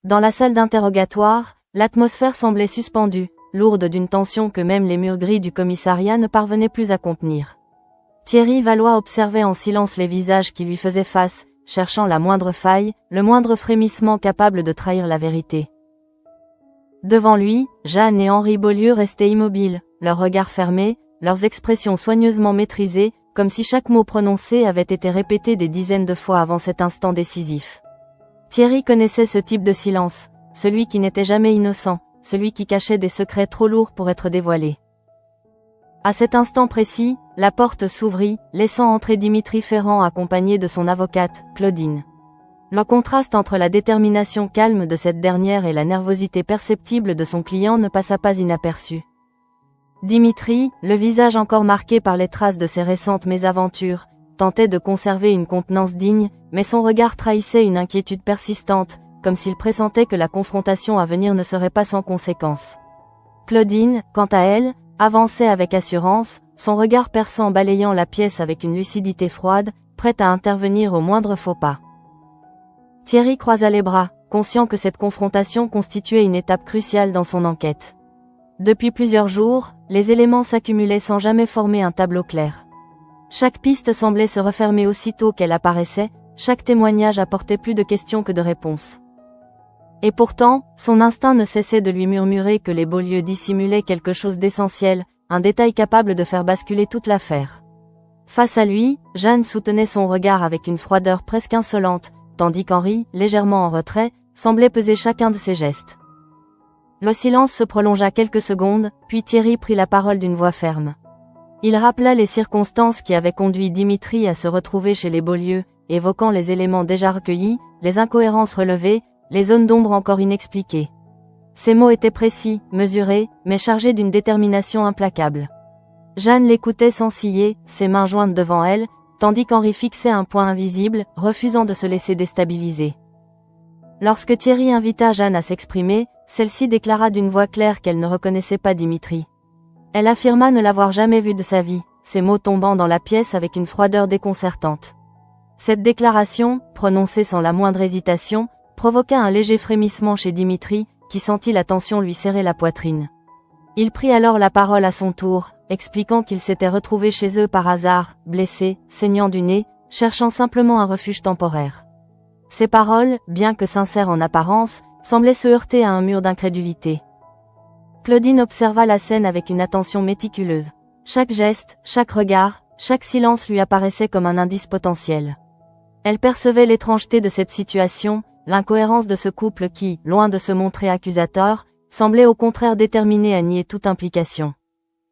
Dans la salle d'interrogatoire, l'atmosphère semblait suspendue, lourde d'une tension que même les murs gris du commissariat ne parvenaient plus à contenir. Thierry Valois observait en silence les visages qui lui faisaient face, cherchant la moindre faille, le moindre frémissement capable de trahir la vérité. Devant lui, Jeanne et Henri Beaulieu restaient immobiles, leurs regards fermés, leurs expressions soigneusement maîtrisées, comme si chaque mot prononcé avait été répété des dizaines de fois avant cet instant décisif. Thierry connaissait ce type de silence, celui qui n'était jamais innocent, celui qui cachait des secrets trop lourds pour être dévoilés. À cet instant précis, la porte s'ouvrit, laissant entrer Dimitri Ferrand accompagné de son avocate, Claudine. Le contraste entre la détermination calme de cette dernière et la nervosité perceptible de son client ne passa pas inaperçu. Dimitri, le visage encore marqué par les traces de ses récentes mésaventures, tentait de conserver une contenance digne, mais son regard trahissait une inquiétude persistante, comme s'il pressentait que la confrontation à venir ne serait pas sans conséquences. Claudine, quant à elle, avançait avec assurance, son regard perçant balayant la pièce avec une lucidité froide, prête à intervenir au moindre faux pas. Thierry croisa les bras, conscient que cette confrontation constituait une étape cruciale dans son enquête. Depuis plusieurs jours, les éléments s'accumulaient sans jamais former un tableau clair. Chaque piste semblait se refermer aussitôt qu'elle apparaissait, chaque témoignage apportait plus de questions que de réponses. Et pourtant, son instinct ne cessait de lui murmurer que les Beaulieu dissimulaient quelque chose d'essentiel, un détail capable de faire basculer toute l'affaire. Face à lui, Jeanne soutenait son regard avec une froideur presque insolente, tandis qu'Henri, légèrement en retrait, semblait peser chacun de ses gestes. Le silence se prolongea quelques secondes, puis Thierry prit la parole d'une voix ferme. Il rappela les circonstances qui avaient conduit Dimitri à se retrouver chez les Beaulieu, évoquant les éléments déjà recueillis, les incohérences relevées, les zones d'ombre encore inexpliquées. Ces mots étaient précis, mesurés, mais chargés d'une détermination implacable. Jeanne l'écoutait sans ciller, ses mains jointes devant elle, tandis qu'Henri fixait un point invisible, refusant de se laisser déstabiliser. Lorsque Thierry invita Jeanne à s'exprimer, celle-ci déclara d'une voix claire qu'elle ne reconnaissait pas Dimitri. Elle affirma ne l'avoir jamais vu de sa vie, ses mots tombant dans la pièce avec une froideur déconcertante. Cette déclaration, prononcée sans la moindre hésitation, provoqua un léger frémissement chez Dimitri, qui sentit la tension lui serrer la poitrine. Il prit alors la parole à son tour, expliquant qu'il s'était retrouvé chez eux par hasard, blessé, saignant du nez, cherchant simplement un refuge temporaire. Ces paroles, bien que sincères en apparence, semblaient se heurter à un mur d'incrédulité. Claudine observa la scène avec une attention méticuleuse. Chaque geste, chaque regard, chaque silence lui apparaissait comme un indice potentiel. Elle percevait l'étrangeté de cette situation, l'incohérence de ce couple qui, loin de se montrer accusateur, semblait au contraire déterminé à nier toute implication.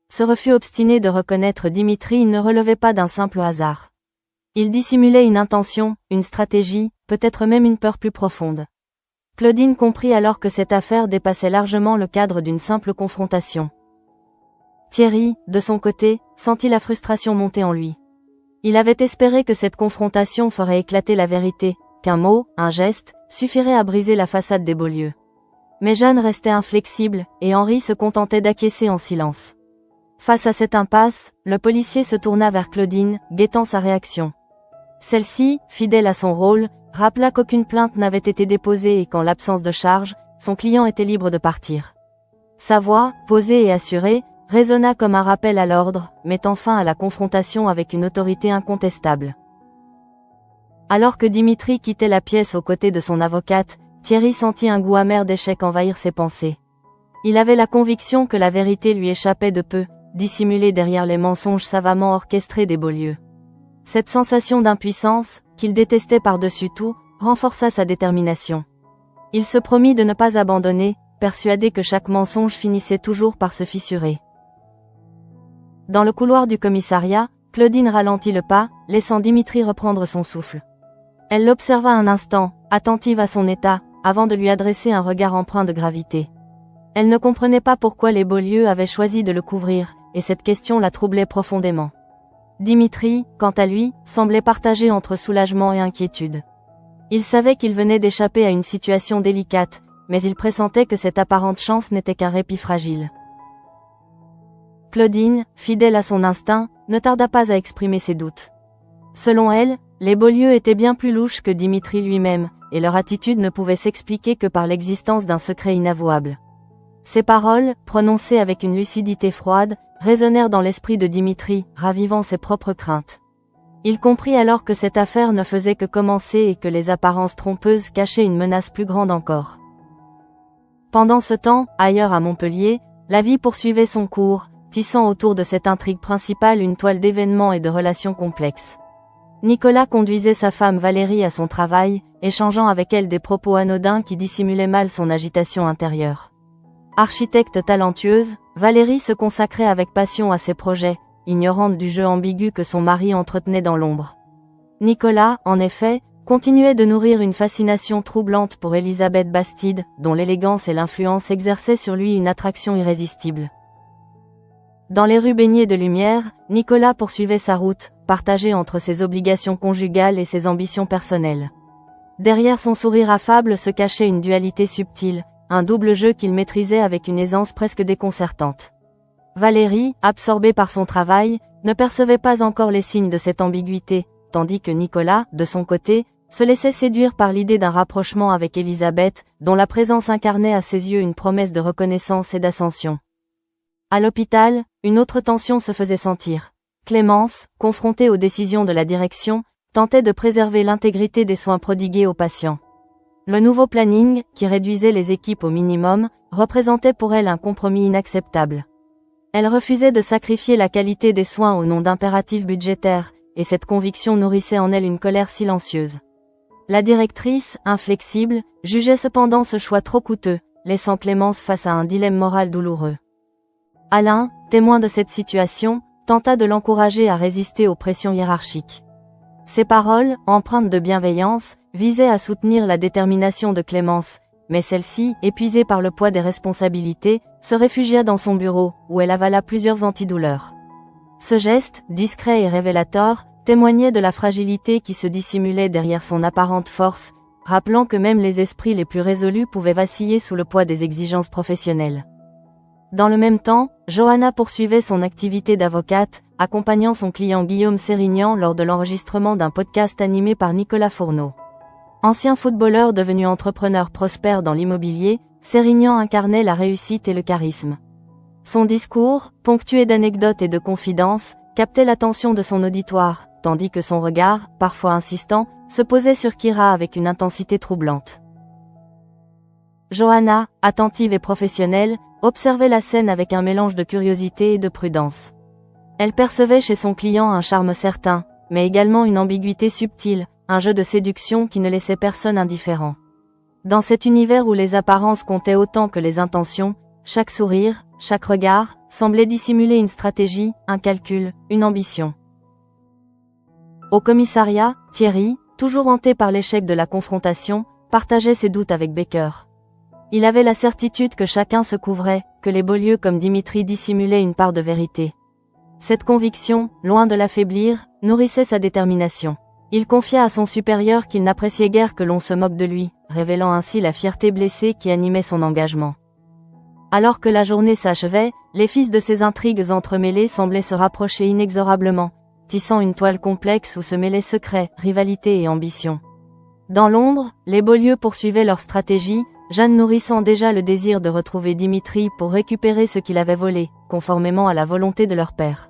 Ce refus obstiné de reconnaître Dimitri ne relevait pas d'un simple hasard. Il dissimulait une intention, une stratégie, peut-être même une peur plus profonde. Claudine comprit alors que cette affaire dépassait largement le cadre d'une simple confrontation. Thierry, de son côté, sentit la frustration monter en lui. Il avait espéré que cette confrontation ferait éclater la vérité, qu'un mot, un geste, suffirait à briser la façade des Beaulieu. Mais Jeanne restait inflexible, et Henri se contentait d'acquiescer en silence. Face à cette impasse, le policier se tourna vers Claudine, guettant sa réaction. Celle-ci, fidèle à son rôle, rappela qu'aucune plainte n'avait été déposée et qu'en l'absence de charge, son client était libre de partir. Sa voix, posée et assurée, résonna comme un rappel à l'ordre, mettant fin à la confrontation avec une autorité incontestable. Alors que Dimitri quittait la pièce aux côtés de son avocate, Thierry sentit un goût amer d'échec envahir ses pensées. Il avait la conviction que la vérité lui échappait de peu, dissimulée derrière les mensonges savamment orchestrés des Beaulieu. Cette sensation d'impuissance, qu'il détestait par-dessus tout, renforça sa détermination. Il se promit de ne pas abandonner, persuadé que chaque mensonge finissait toujours par se fissurer. Dans le couloir du commissariat, Claudine ralentit le pas, laissant Dimitri reprendre son souffle. Elle l'observa un instant, attentive à son état, avant de lui adresser un regard empreint de gravité. Elle ne comprenait pas pourquoi les Beaulieu avaient choisi de le couvrir, et cette question la troublait profondément. Dimitri, quant à lui, semblait partagé entre soulagement et inquiétude. Il savait qu'il venait d'échapper à une situation délicate, mais il pressentait que cette apparente chance n'était qu'un répit fragile. Claudine, fidèle à son instinct, ne tarda pas à exprimer ses doutes. Selon elle, Les Beaulieu étaient bien plus louches que Dimitri lui-même, et leur attitude ne pouvait s'expliquer que par l'existence d'un secret inavouable. Ces paroles, prononcées avec une lucidité froide, résonnèrent dans l'esprit de Dimitri, ravivant ses propres craintes. Il comprit alors que cette affaire ne faisait que commencer et que les apparences trompeuses cachaient une menace plus grande encore. Pendant ce temps, ailleurs à Montpellier, la vie poursuivait son cours, tissant autour de cette intrigue principale une toile d'événements et de relations complexes. Nicolas conduisait sa femme Valérie à son travail, échangeant avec elle des propos anodins qui dissimulaient mal son agitation intérieure. Architecte talentueuse, Valérie se consacrait avec passion à ses projets, ignorante du jeu ambigu que son mari entretenait dans l'ombre. Nicolas, en effet, continuait de nourrir une fascination troublante pour Élisabeth Bastide, dont l'élégance et l'influence exerçaient sur lui une attraction irrésistible. Dans les rues baignées de lumière, Nicolas poursuivait sa route, partagée entre ses obligations conjugales et ses ambitions personnelles. Derrière son sourire affable se cachait une dualité subtile, un double jeu qu'il maîtrisait avec une aisance presque déconcertante. Valérie, absorbée par son travail, ne percevait pas encore les signes de cette ambiguïté, tandis que Nicolas, de son côté, se laissait séduire par l'idée d'un rapprochement avec Élisabeth, dont la présence incarnait à ses yeux une promesse de reconnaissance et d'ascension. À l'hôpital, une autre tension se faisait sentir. Clémence, confrontée aux décisions de la direction, tentait de préserver l'intégrité des soins prodigués aux patients. Le nouveau planning, qui réduisait les équipes au minimum, représentait pour elle un compromis inacceptable. Elle refusait de sacrifier la qualité des soins au nom d'impératifs budgétaires, et cette conviction nourrissait en elle une colère silencieuse. La directrice, inflexible, jugeait cependant ce choix trop coûteux, laissant Clémence face à un dilemme moral douloureux. Alain, témoin de cette situation, tenta de l'encourager à résister aux pressions hiérarchiques. Ses paroles, empreintes de bienveillance, visaient à soutenir la détermination de Clémence, mais celle-ci, épuisée par le poids des responsabilités, se réfugia dans son bureau, où elle avala plusieurs antidouleurs. Ce geste, discret et révélateur, témoignait de la fragilité qui se dissimulait derrière son apparente force, rappelant que même les esprits les plus résolus pouvaient vaciller sous le poids des exigences professionnelles. Dans le même temps, Johanna poursuivait son activité d'avocate, accompagnant son client Guillaume Sérignan lors de l'enregistrement d'un podcast animé par Nicolas Fourneau. Ancien footballeur devenu entrepreneur prospère dans l'immobilier, Sérignan incarnait la réussite et le charisme. Son discours, ponctué d'anecdotes et de confidences, captait l'attention de son auditoire, tandis que son regard, parfois insistant, se posait sur Kira avec une intensité troublante. Johanna, attentive et professionnelle, observait la scène avec un mélange de curiosité et de prudence. Elle percevait chez son client un charme certain, mais également une ambiguïté subtile, un jeu de séduction qui ne laissait personne indifférent. Dans cet univers où les apparences comptaient autant que les intentions, chaque sourire, chaque regard, semblait dissimuler une stratégie, un calcul, une ambition. Au commissariat, Thierry, toujours hanté par l'échec de la confrontation, partageait ses doutes avec Baker. Il avait la certitude que chacun se couvrait, que les Beaulieu comme Dimitri dissimulaient une part de vérité. Cette conviction, loin de l'affaiblir, nourrissait sa détermination. Il confia à son supérieur qu'il n'appréciait guère que l'on se moque de lui, révélant ainsi la fierté blessée qui animait son engagement. Alors que la journée s'achevait, les fils de ces intrigues entremêlées semblaient se rapprocher inexorablement, tissant une toile complexe où se mêlaient secrets, rivalité et ambition. Dans l'ombre, les Beaulieu poursuivaient leur stratégie, Jeanne nourrissant déjà le désir de retrouver Dimitri pour récupérer ce qu'il avait volé, conformément à la volonté de leur père.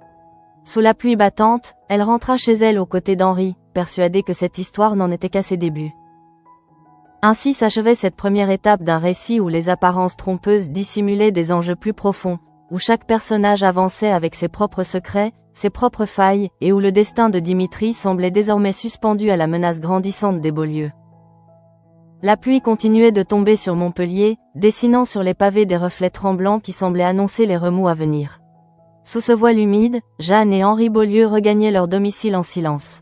Sous la pluie battante, elle rentra chez elle aux côtés d'Henri, persuadée que cette histoire n'en était qu'à ses débuts. Ainsi s'achevait cette première étape d'un récit où les apparences trompeuses dissimulaient des enjeux plus profonds, où chaque personnage avançait avec ses propres secrets, ses propres failles, et où le destin de Dimitri semblait désormais suspendu à la menace grandissante des Beaulieu. La pluie continuait de tomber sur Montpellier, dessinant sur les pavés des reflets tremblants qui semblaient annoncer les remous à venir. Sous ce voile humide, Jeanne et Henri Beaulieu regagnaient leur domicile en silence.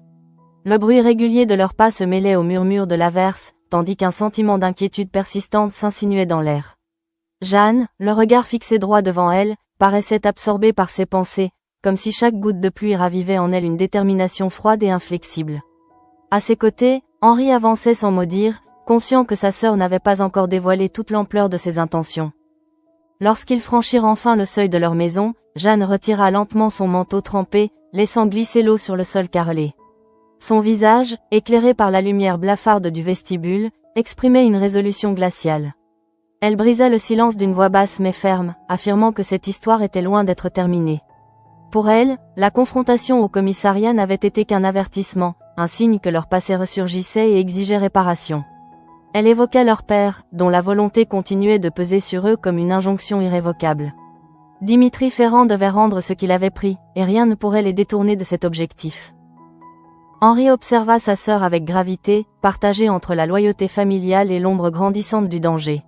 Le bruit régulier de leurs pas se mêlait au murmure de l'averse, tandis qu'un sentiment d'inquiétude persistante s'insinuait dans l'air. Jeanne, le regard fixé droit devant elle, paraissait absorbée par ses pensées, comme si chaque goutte de pluie ravivait en elle une détermination froide et inflexible. À ses côtés, Henri avançait sans mot dire, conscient que sa sœur n'avait pas encore dévoilé toute l'ampleur de ses intentions. Lorsqu'ils franchirent enfin le seuil de leur maison, Jeanne retira lentement son manteau trempé, laissant glisser l'eau sur le sol carrelé. Son visage, éclairé par la lumière blafarde du vestibule, exprimait une résolution glaciale. Elle brisa le silence d'une voix basse mais ferme, affirmant que cette histoire était loin d'être terminée. Pour elle, la confrontation au commissariat n'avait été qu'un avertissement, un signe que leur passé ressurgissait et exigeait réparation. Elle évoqua leur père, dont la volonté continuait de peser sur eux comme une injonction irrévocable. Dimitri Ferrand devait rendre ce qu'il avait pris, et rien ne pourrait les détourner de cet objectif. Henri observa sa sœur avec gravité, partagée entre la loyauté familiale et l'ombre grandissante du danger.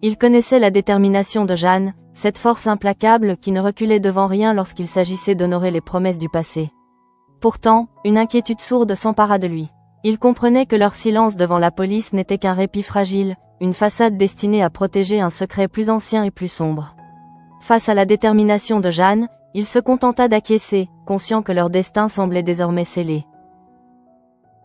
Il connaissait la détermination de Jeanne, cette force implacable qui ne reculait devant rien lorsqu'il s'agissait d'honorer les promesses du passé. Pourtant, une inquiétude sourde s'empara de lui. Il comprenait que leur silence devant la police n'était qu'un répit fragile, une façade destinée à protéger un secret plus ancien et plus sombre. Face à la détermination de Jeanne, il se contenta d'acquiescer, conscient que leur destin semblait désormais scellé.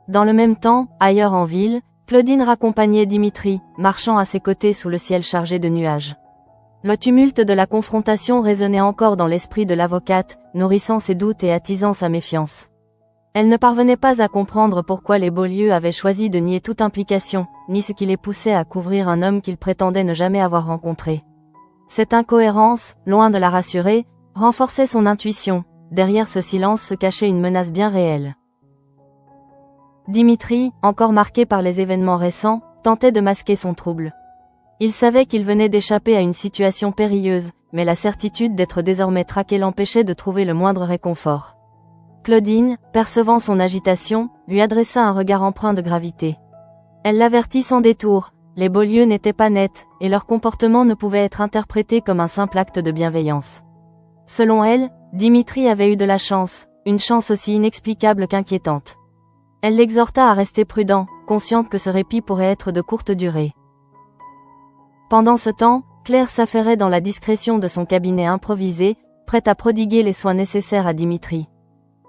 Dans le même temps, ailleurs en ville, Claudine raccompagnait Dimitri, marchant à ses côtés sous le ciel chargé de nuages. Le tumulte de la confrontation résonnait encore dans l'esprit de l'avocate, nourrissant ses doutes et attisant sa méfiance. Elle ne parvenait pas à comprendre pourquoi les Beaulieu avaient choisi de nier toute implication, ni ce qui les poussait à couvrir un homme qu'ils prétendaient ne jamais avoir rencontré. Cette incohérence, loin de la rassurer, renforçait son intuition. Derrière ce silence se cachait une menace bien réelle. Dimitri, encore marqué par les événements récents, tentait de masquer son trouble. Il savait qu'il venait d'échapper à une situation périlleuse, mais la certitude d'être désormais traqué l'empêchait de trouver le moindre réconfort. Claudine, percevant son agitation, lui adressa un regard empreint de gravité. Elle l'avertit sans détour, les Beaulieu n'étaient pas nets, et leur comportement ne pouvait être interprété comme un simple acte de bienveillance. Selon elle, Dimitri avait eu de la chance, une chance aussi inexplicable qu'inquiétante. Elle l'exhorta à rester prudent, consciente que ce répit pourrait être de courte durée. Pendant ce temps, Claire s'affairait dans la discrétion de son cabinet improvisé, prête à prodiguer les soins nécessaires à Dimitri.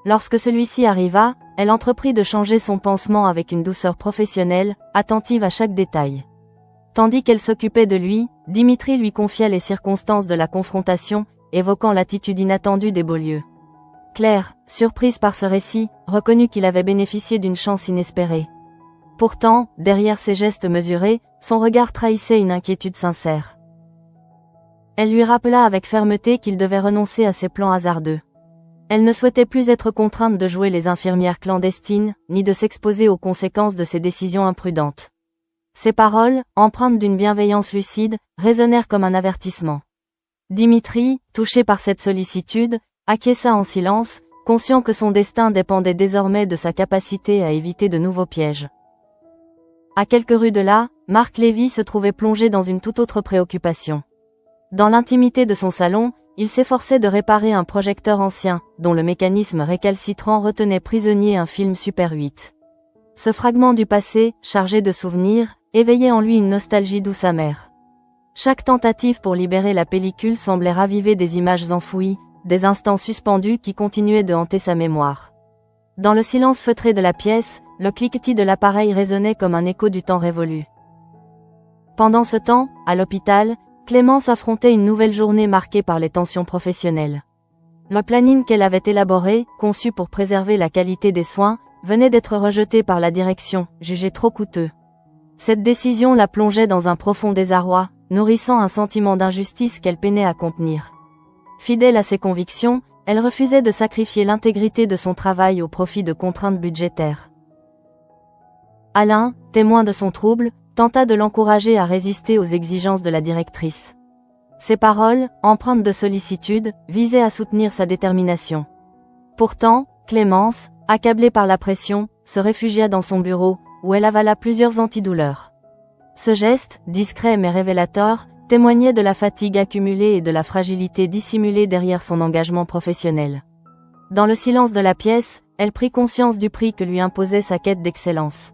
Lorsque celui-ci arriva, elle entreprit de changer son pansement avec une douceur professionnelle, attentive à chaque détail. Tandis qu'elle s'occupait de lui, Dimitri lui confia les circonstances de la confrontation, évoquant l'attitude inattendue des Beaulieu. Claire, surprise par ce récit, reconnut qu'il avait bénéficié d'une chance inespérée. Pourtant, derrière ses gestes mesurés, son regard trahissait une inquiétude sincère. Elle lui rappela avec fermeté qu'il devait renoncer à ses plans hasardeux. Elle ne souhaitait plus être contrainte de jouer les infirmières clandestines, ni de s'exposer aux conséquences de ses décisions imprudentes. Ces paroles, empreintes d'une bienveillance lucide, résonnèrent comme un avertissement. Dimitri, touché par cette sollicitude, acquiesça en silence, conscient que son destin dépendait désormais de sa capacité à éviter de nouveaux pièges. À quelques rues de là, Marc Lévy se trouvait plongé dans une toute autre préoccupation. Dans l'intimité de son salon, il s'efforçait de réparer un projecteur ancien, dont le mécanisme récalcitrant retenait prisonnier un film Super 8. Ce fragment du passé, chargé de souvenirs, éveillait en lui une nostalgie douce amère. Chaque tentative pour libérer la pellicule semblait raviver des images enfouies, des instants suspendus qui continuaient de hanter sa mémoire. Dans le silence feutré de la pièce, le cliquetis de l'appareil résonnait comme un écho du temps révolu. Pendant ce temps, à l'hôpital, Clémence affrontait une nouvelle journée marquée par les tensions professionnelles. Le planning qu'elle avait élaboré, conçu pour préserver la qualité des soins, venait d'être rejeté par la direction, jugé trop coûteux. Cette décision la plongeait dans un profond désarroi, nourrissant un sentiment d'injustice qu'elle peinait à contenir. Fidèle à ses convictions, elle refusait de sacrifier l'intégrité de son travail au profit de contraintes budgétaires. Alain, témoin de son trouble, tenta de l'encourager à résister aux exigences de la directrice. Ses paroles, empreintes de sollicitude, visaient à soutenir sa détermination. Pourtant, Clémence, accablée par la pression, se réfugia dans son bureau, où elle avala plusieurs antidouleurs. Ce geste, discret mais révélateur, témoignait de la fatigue accumulée et de la fragilité dissimulée derrière son engagement professionnel. Dans le silence de la pièce, elle prit conscience du prix que lui imposait sa quête d'excellence.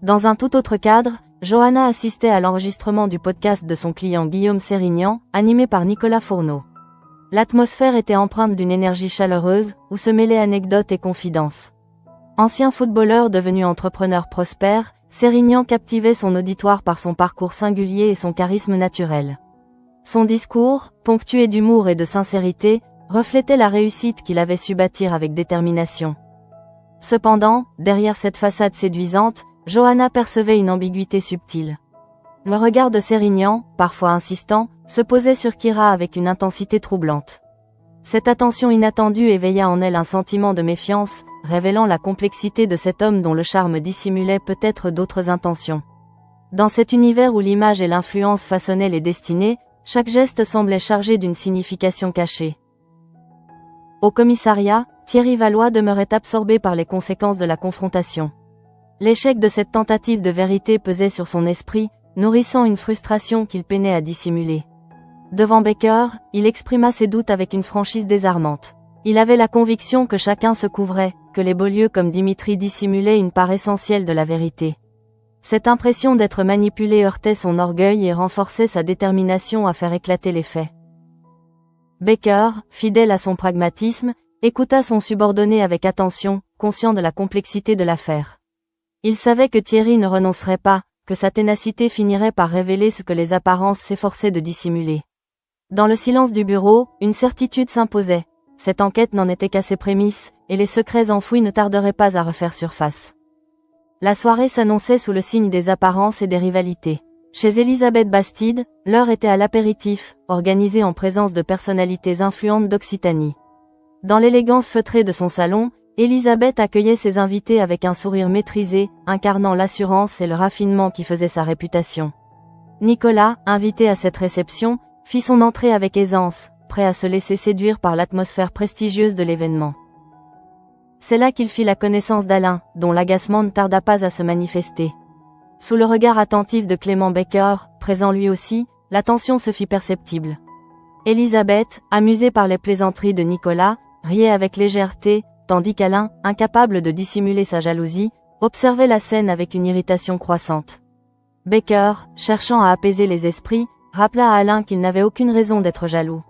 Dans un tout autre cadre, Johanna assistait à l'enregistrement du podcast de son client Guillaume Sérignan, animé par Nicolas Fourneau. L'atmosphère était empreinte d'une énergie chaleureuse, où se mêlaient anecdotes et confidences. Ancien footballeur devenu entrepreneur prospère, Sérignan captivait son auditoire par son parcours singulier et son charisme naturel. Son discours, ponctué d'humour et de sincérité, reflétait la réussite qu'il avait su bâtir avec détermination. Cependant, derrière cette façade séduisante, Johanna percevait une ambiguïté subtile. Le regard de Sérignan, parfois insistant, se posait sur Kira avec une intensité troublante. Cette attention inattendue éveilla en elle un sentiment de méfiance, révélant la complexité de cet homme dont le charme dissimulait peut-être d'autres intentions. Dans cet univers où l'image et l'influence façonnaient les destinées, chaque geste semblait chargé d'une signification cachée. Au commissariat, Thierry Valois demeurait absorbé par les conséquences de la confrontation. L'échec de cette tentative de vérité pesait sur son esprit, nourrissant une frustration qu'il peinait à dissimuler. Devant Baker, il exprima ses doutes avec une franchise désarmante. Il avait la conviction que chacun se couvrait, que les Beaulieu comme Dimitri dissimulaient une part essentielle de la vérité. Cette impression d'être manipulé heurtait son orgueil et renforçait sa détermination à faire éclater les faits. Baker, fidèle à son pragmatisme, écouta son subordonné avec attention, conscient de la complexité de l'affaire. Il savait que Thierry ne renoncerait pas, que sa ténacité finirait par révéler ce que les apparences s'efforçaient de dissimuler. Dans le silence du bureau, une certitude s'imposait. Cette enquête n'en était qu'à ses prémices, et les secrets enfouis ne tarderaient pas à refaire surface. La soirée s'annonçait sous le signe des apparences et des rivalités. Chez Elisabeth Bastide, l'heure était à l'apéritif, organisé en présence de personnalités influentes d'Occitanie. Dans l'élégance feutrée de son salon, Elisabeth accueillait ses invités avec un sourire maîtrisé, incarnant l'assurance et le raffinement qui faisaient sa réputation. Nicolas, invité à cette réception, fit son entrée avec aisance, prêt à se laisser séduire par l'atmosphère prestigieuse de l'événement. C'est là qu'il fit la connaissance d'Alain, dont l'agacement ne tarda pas à se manifester. Sous le regard attentif de Clément Baker, présent lui aussi, la tension se fit perceptible. Elisabeth, amusée par les plaisanteries de Nicolas, riait avec légèreté, tandis qu'Alain, incapable de dissimuler sa jalousie, observait la scène avec une irritation croissante. Baker, cherchant à apaiser les esprits, rappela à Alain qu'il n'avait aucune raison d'être jaloux.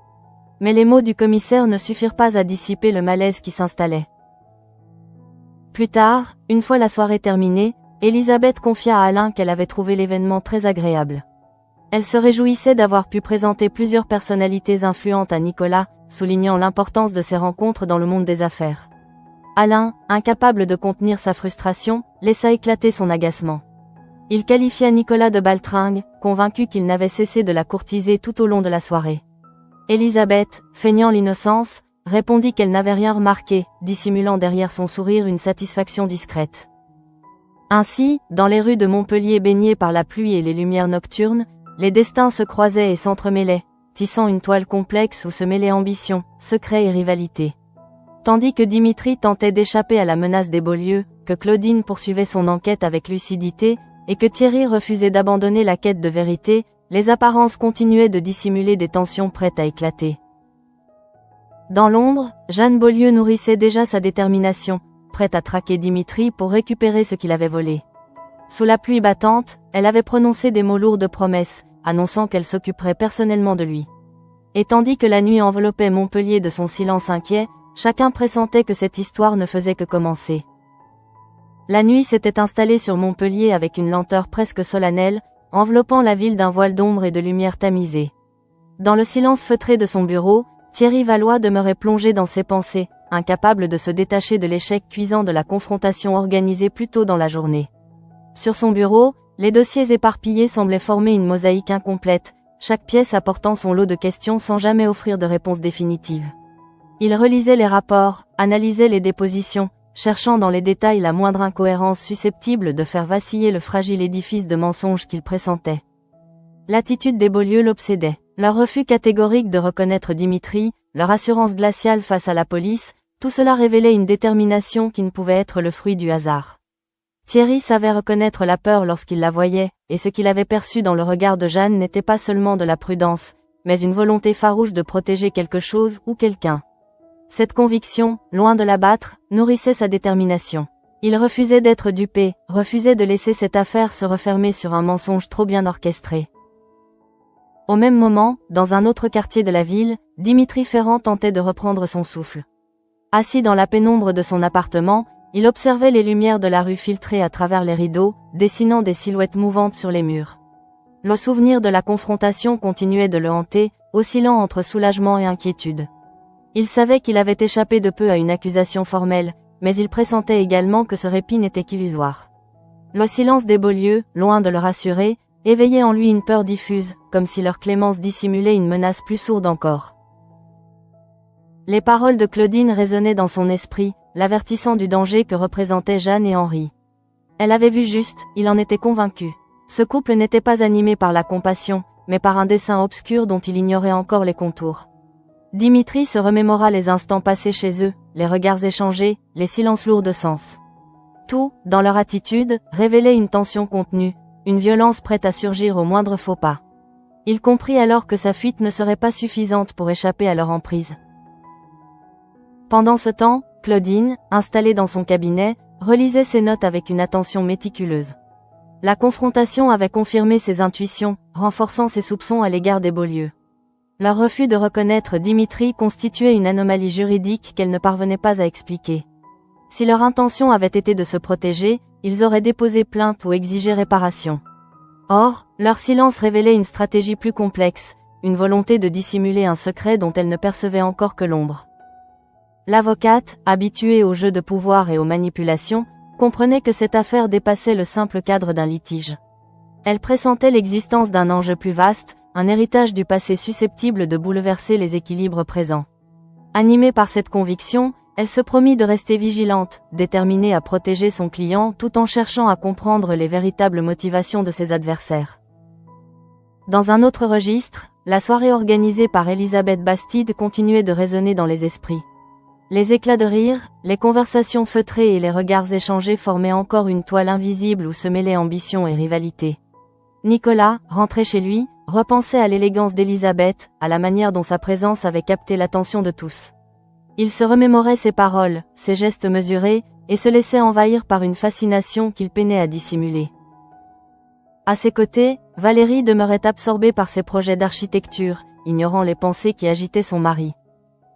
Mais les mots du commissaire ne suffirent pas à dissiper le malaise qui s'installait. Plus tard, une fois la soirée terminée, Elisabeth confia à Alain qu'elle avait trouvé l'événement très agréable. Elle se réjouissait d'avoir pu présenter plusieurs personnalités influentes à Nicolas, soulignant l'importance de ces rencontres dans le monde des affaires. Alain, incapable de contenir sa frustration, laissa éclater son agacement. Il qualifia Nicolas de baltringue, convaincu qu'il n'avait cessé de la courtiser tout au long de la soirée. Elisabeth, feignant l'innocence, répondit qu'elle n'avait rien remarqué, dissimulant derrière son sourire une satisfaction discrète. Ainsi, dans les rues de Montpellier baignées par la pluie et les lumières nocturnes, les destins se croisaient et s'entremêlaient, tissant une toile complexe où se mêlaient ambition, secret et rivalité. Tandis que Dimitri tentait d'échapper à la menace des Beaulieu, que Claudine poursuivait son enquête avec lucidité, et que Thierry refusait d'abandonner la quête de vérité, les apparences continuaient de dissimuler des tensions prêtes à éclater. Dans l'ombre, Jeanne Beaulieu nourrissait déjà sa détermination, prête à traquer Dimitri pour récupérer ce qu'il avait volé. Sous la pluie battante, elle avait prononcé des mots lourds de promesses, annonçant qu'elle s'occuperait personnellement de lui. Et tandis que la nuit enveloppait Montpellier de son silence inquiet, chacun pressentait que cette histoire ne faisait que commencer. La nuit s'était installée sur Montpellier avec une lenteur presque solennelle, enveloppant la ville d'un voile d'ombre et de lumière tamisée. Dans le silence feutré de son bureau, Thierry Valois demeurait plongé dans ses pensées, incapable de se détacher de l'échec cuisant de la confrontation organisée plus tôt dans la journée. Sur son bureau, les dossiers éparpillés semblaient former une mosaïque incomplète, chaque pièce apportant son lot de questions sans jamais offrir de réponse définitive. Il relisait les rapports, analysait les dépositions, cherchant dans les détails la moindre incohérence susceptible de faire vaciller le fragile édifice de mensonges qu'il pressentait. L'attitude des Beaulieu l'obsédait. Leur refus catégorique de reconnaître Dimitri, leur assurance glaciale face à la police, tout cela révélait une détermination qui ne pouvait être le fruit du hasard. Thierry savait reconnaître la peur lorsqu'il la voyait, et ce qu'il avait perçu dans le regard de Jeanne n'était pas seulement de la prudence, mais une volonté farouche de protéger quelque chose ou quelqu'un. Cette conviction, loin de l'abattre, nourrissait sa détermination. Il refusait d'être dupé, refusait de laisser cette affaire se refermer sur un mensonge trop bien orchestré. Au même moment, dans un autre quartier de la ville, Dimitri Ferrand tentait de reprendre son souffle. Assis dans la pénombre de son appartement, il observait les lumières de la rue filtrer à travers les rideaux, dessinant des silhouettes mouvantes sur les murs. Le souvenir de la confrontation continuait de le hanter, oscillant entre soulagement et inquiétude. Il savait qu'il avait échappé de peu à une accusation formelle, mais il pressentait également que ce répit n'était qu'illusoire. Le silence des Beaulieu, loin de le rassurer, éveillait en lui une peur diffuse, comme si leur clémence dissimulait une menace plus sourde encore. Les paroles de Claudine résonnaient dans son esprit, l'avertissant du danger que représentaient Jeanne et Henri. Elle avait vu juste, il en était convaincu. Ce couple n'était pas animé par la compassion, mais par un dessein obscur dont il ignorait encore les contours. Dimitri se remémora les instants passés chez eux, les regards échangés, les silences lourds de sens. Tout, dans leur attitude, révélait une tension contenue, une violence prête à surgir au moindre faux pas. Il comprit alors que sa fuite ne serait pas suffisante pour échapper à leur emprise. Pendant ce temps, Claudine, installée dans son cabinet, relisait ses notes avec une attention méticuleuse. La confrontation avait confirmé ses intuitions, renforçant ses soupçons à l'égard des Beaulieu. Leur refus de reconnaître Dimitri constituait une anomalie juridique qu'elle ne parvenait pas à expliquer. Si leur intention avait été de se protéger, ils auraient déposé plainte ou exigé réparation. Or, leur silence révélait une stratégie plus complexe, une volonté de dissimuler un secret dont elle ne percevait encore que l'ombre. L'avocate, habituée aux jeux de pouvoir et aux manipulations, comprenait que cette affaire dépassait le simple cadre d'un litige. Elle pressentait l'existence d'un enjeu plus vaste, un héritage du passé susceptible de bouleverser les équilibres présents. Animée par cette conviction, elle se promit de rester vigilante, déterminée à protéger son client tout en cherchant à comprendre les véritables motivations de ses adversaires. Dans un autre registre, la soirée organisée par Elisabeth Bastide continuait de résonner dans les esprits. Les éclats de rire, les conversations feutrées et les regards échangés formaient encore une toile invisible où se mêlaient ambition et rivalité. Nicolas, rentré chez lui, repensait à l'élégance d'Elisabeth, à la manière dont sa présence avait capté l'attention de tous. Il se remémorait ses paroles, ses gestes mesurés, et se laissait envahir par une fascination qu'il peinait à dissimuler. À ses côtés, Valérie demeurait absorbée par ses projets d'architecture, ignorant les pensées qui agitaient son mari.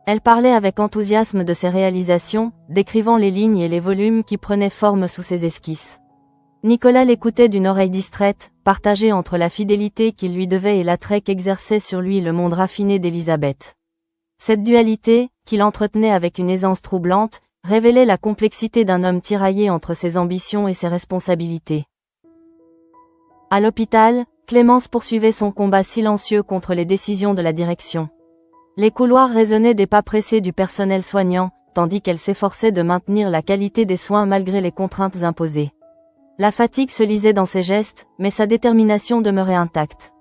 Elle parlait avec enthousiasme de ses réalisations, décrivant les lignes et les volumes qui prenaient forme sous ses esquisses. Nicolas l'écoutait d'une oreille distraite, partagée entre la fidélité qu'il lui devait et l'attrait qu'exerçait sur lui le monde raffiné d'Elisabeth. Cette dualité, qu'il entretenait avec une aisance troublante, révélait la complexité d'un homme tiraillé entre ses ambitions et ses responsabilités. À l'hôpital, Clémence poursuivait son combat silencieux contre les décisions de la direction. Les couloirs résonnaient des pas pressés du personnel soignant, tandis qu'elle s'efforçait de maintenir la qualité des soins malgré les contraintes imposées. La fatigue se lisait dans ses gestes, mais sa détermination demeurait intacte.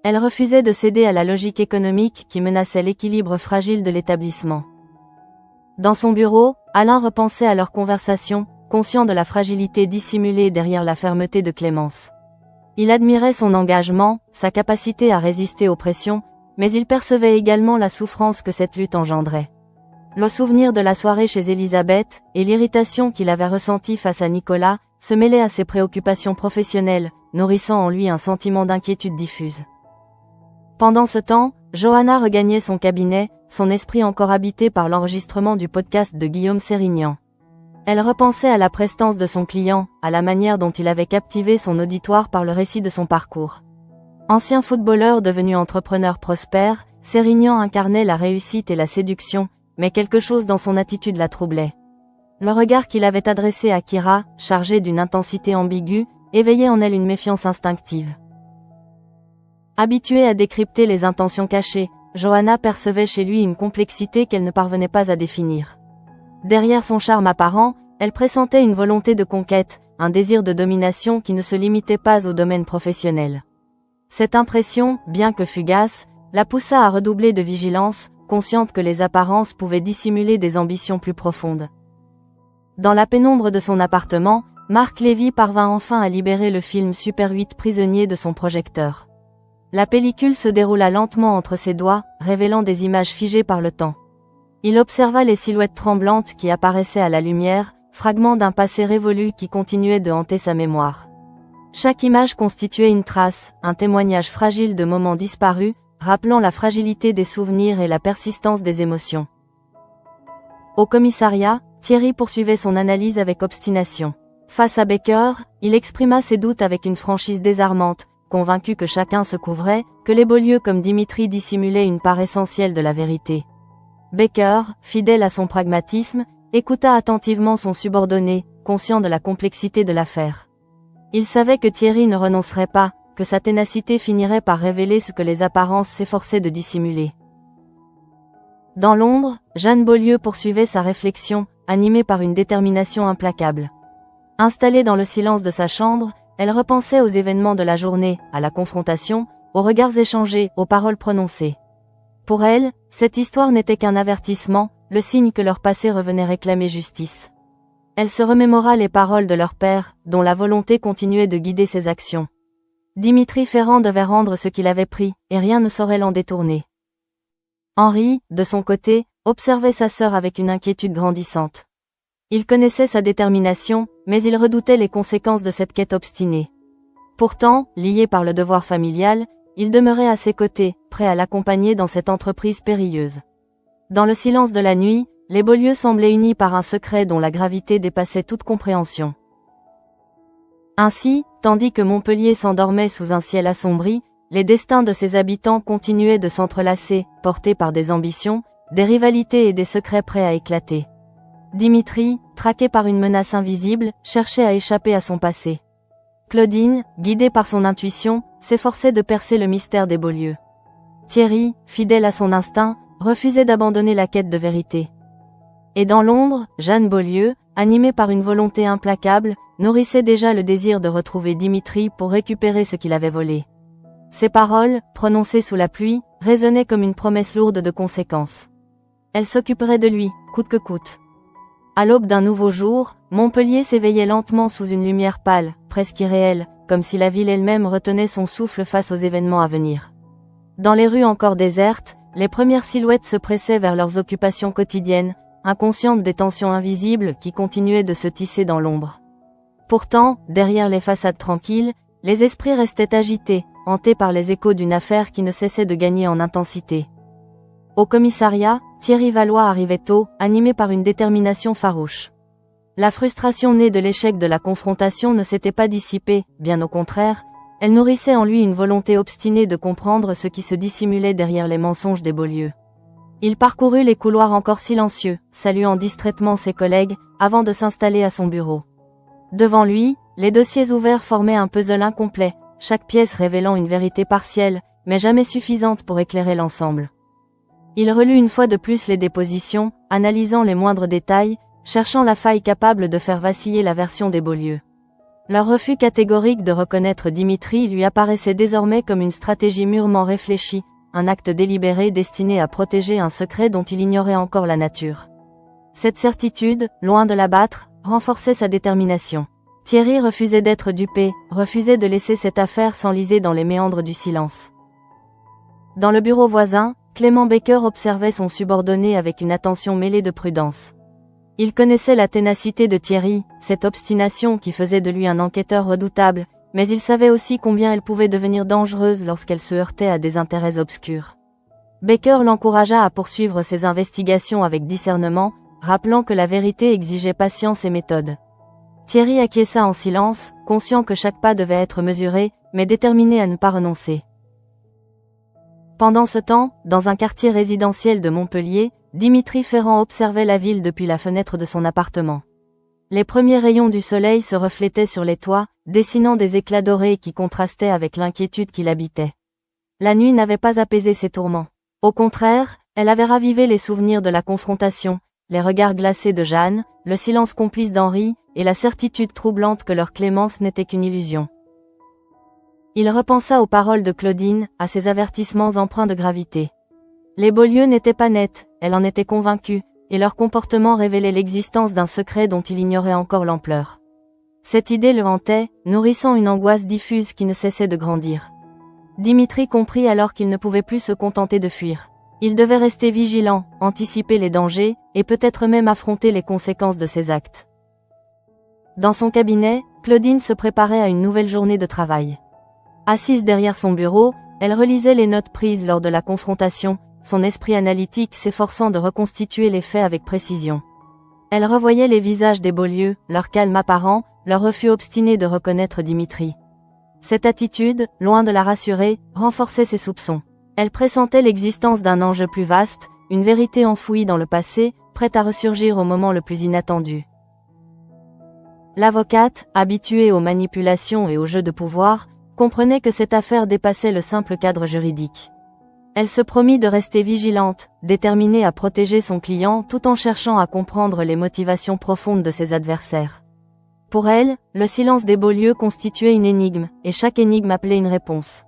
Elle refusait de céder à la logique économique qui menaçait l'équilibre fragile de l'établissement. Dans son bureau, Alain repensait à leur conversation, conscient de la fragilité dissimulée derrière la fermeté de Clémence. Il admirait son engagement, sa capacité à résister aux pressions, mais il percevait également la souffrance que cette lutte engendrait. Le souvenir de la soirée chez Elisabeth, et l'irritation qu'il avait ressentie face à Nicolas, se mêlaient à ses préoccupations professionnelles, nourrissant en lui un sentiment d'inquiétude diffuse. Pendant ce temps, Johanna regagnait son cabinet, son esprit encore habité par l'enregistrement du podcast de Guillaume Sérignan. Elle repensait à la prestance de son client, à la manière dont il avait captivé son auditoire par le récit de son parcours. Ancien footballeur devenu entrepreneur prospère, Sérignan incarnait la réussite et la séduction, mais quelque chose dans son attitude la troublait. Le regard qu'il avait adressé à Kira, chargé d'une intensité ambiguë, éveillait en elle une méfiance instinctive. Habituée à décrypter les intentions cachées, Johanna percevait chez lui une complexité qu'elle ne parvenait pas à définir. Derrière son charme apparent, elle pressentait une volonté de conquête, un désir de domination qui ne se limitait pas au domaine professionnel. Cette impression, bien que fugace, la poussa à redoubler de vigilance, consciente que les apparences pouvaient dissimuler des ambitions plus profondes. Dans la pénombre de son appartement, Marc Lévy parvint enfin à libérer le film Super 8 prisonnier de son projecteur. La pellicule se déroula lentement entre ses doigts, révélant des images figées par le temps. Il observa les silhouettes tremblantes qui apparaissaient à la lumière, fragments d'un passé révolu qui continuait de hanter sa mémoire. Chaque image constituait une trace, un témoignage fragile de moments disparus, rappelant la fragilité des souvenirs et la persistance des émotions. Au commissariat, Thierry poursuivait son analyse avec obstination. Face à Baker, il exprima ses doutes avec une franchise désarmante, convaincu que chacun se couvrait, que les Beaulieu comme Dimitri dissimulaient une part essentielle de la vérité. Baker, fidèle à son pragmatisme, écouta attentivement son subordonné, conscient de la complexité de l'affaire. Il savait que Thierry ne renoncerait pas, que sa ténacité finirait par révéler ce que les apparences s'efforçaient de dissimuler. Dans l'ombre, Jeanne Beaulieu poursuivait sa réflexion, animée par une détermination implacable. Installée dans le silence de sa chambre, elle repensait aux événements de la journée, à la confrontation, aux regards échangés, aux paroles prononcées. Pour elle, cette histoire n'était qu'un avertissement, le signe que leur passé revenait réclamer justice. Elle se remémora les paroles de leur père, dont la volonté continuait de guider ses actions. Dimitri Ferrand devait rendre ce qu'il avait pris, et rien ne saurait l'en détourner. Henri, de son côté, observait sa sœur avec une inquiétude grandissante. Il connaissait sa détermination, mais il redoutait les conséquences de cette quête obstinée. Pourtant, lié par le devoir familial, il demeurait à ses côtés, prêt à l'accompagner dans cette entreprise périlleuse. Dans le silence de la nuit, les Beaulieu semblaient unis par un secret dont la gravité dépassait toute compréhension. Ainsi, tandis que Montpellier s'endormait sous un ciel assombri, les destins de ses habitants continuaient de s'entrelacer, portés par des ambitions, des rivalités et des secrets prêts à éclater. Dimitri, traqué par une menace invisible, cherchait à échapper à son passé. Claudine, guidée par son intuition, s'efforçait de percer le mystère des Beaulieu. Thierry, fidèle à son instinct, refusait d'abandonner la quête de vérité. Et dans l'ombre, Jeanne Beaulieu, animée par une volonté implacable, nourrissait déjà le désir de retrouver Dimitri pour récupérer ce qu'il avait volé. Ses paroles, prononcées sous la pluie, résonnaient comme une promesse lourde de conséquences. Elle s'occuperait de lui, coûte que coûte. À l'aube d'un nouveau jour, Montpellier s'éveillait lentement sous une lumière pâle, presque irréelle, comme si la ville elle-même retenait son souffle face aux événements à venir. Dans les rues encore désertes, les premières silhouettes se pressaient vers leurs occupations quotidiennes, inconscientes des tensions invisibles qui continuaient de se tisser dans l'ombre. Pourtant, derrière les façades tranquilles, les esprits restaient agités, hantés par les échos d'une affaire qui ne cessait de gagner en intensité. Au commissariat, Thierry Valois arrivait tôt, animé par une détermination farouche. La frustration née de l'échec de la confrontation ne s'était pas dissipée, bien au contraire, elle nourrissait en lui une volonté obstinée de comprendre ce qui se dissimulait derrière les mensonges des Beaulieu. Il parcourut les couloirs encore silencieux, saluant distraitement ses collègues, avant de s'installer à son bureau. Devant lui, les dossiers ouverts formaient un puzzle incomplet, chaque pièce révélant une vérité partielle, mais jamais suffisante pour éclairer l'ensemble. Il relut une fois de plus les dépositions, analysant les moindres détails, cherchant la faille capable de faire vaciller la version des Beaulieu. Leur refus catégorique de reconnaître Dimitri lui apparaissait désormais comme une stratégie mûrement réfléchie, un acte délibéré destiné à protéger un secret dont il ignorait encore la nature. Cette certitude, loin de l'abattre, renforçait sa détermination. Thierry refusait d'être dupé, refusait de laisser cette affaire s'enliser dans les méandres du silence. Dans le bureau voisin, Clément Baker observait son subordonné avec une attention mêlée de prudence. Il connaissait la ténacité de Thierry, cette obstination qui faisait de lui un enquêteur redoutable, mais il savait aussi combien elle pouvait devenir dangereuse lorsqu'elle se heurtait à des intérêts obscurs. Baker l'encouragea à poursuivre ses investigations avec discernement, rappelant que la vérité exigeait patience et méthode. Thierry acquiesça en silence, conscient que chaque pas devait être mesuré, mais déterminé à ne pas renoncer. Pendant ce temps, dans un quartier résidentiel de Montpellier, Dimitri Ferrand observait la ville depuis la fenêtre de son appartement. Les premiers rayons du soleil se reflétaient sur les toits, dessinant des éclats dorés qui contrastaient avec l'inquiétude qui l'habitait. La nuit n'avait pas apaisé ses tourments. Au contraire, elle avait ravivé les souvenirs de la confrontation, les regards glacés de Jeanne, le silence complice d'Henri, et la certitude troublante que leur clémence n'était qu'une illusion. Il repensa aux paroles de Claudine, à ses avertissements empreints de gravité. Les Beaulieu n'étaient pas nets, elle en était convaincue, et leur comportement révélait l'existence d'un secret dont il ignorait encore l'ampleur. Cette idée le hantait, nourrissant une angoisse diffuse qui ne cessait de grandir. Dimitri comprit alors qu'il ne pouvait plus se contenter de fuir. Il devait rester vigilant, anticiper les dangers, et peut-être même affronter les conséquences de ses actes. Dans son cabinet, Claudine se préparait à une nouvelle journée de travail. Assise derrière son bureau, elle relisait les notes prises lors de la confrontation, son esprit analytique s'efforçant de reconstituer les faits avec précision. Elle revoyait les visages des Beaulieu, leur calme apparent, leur refus obstiné de reconnaître Dimitri. Cette attitude, loin de la rassurer, renforçait ses soupçons. Elle pressentait l'existence d'un enjeu plus vaste, une vérité enfouie dans le passé, prête à ressurgir au moment le plus inattendu. L'avocate, habituée aux manipulations et aux jeux de pouvoir, comprenait que cette affaire dépassait le simple cadre juridique. Elle se promit de rester vigilante, déterminée à protéger son client tout en cherchant à comprendre les motivations profondes de ses adversaires. Pour elle, le silence des Beaulieu constituait une énigme, et chaque énigme appelait une réponse.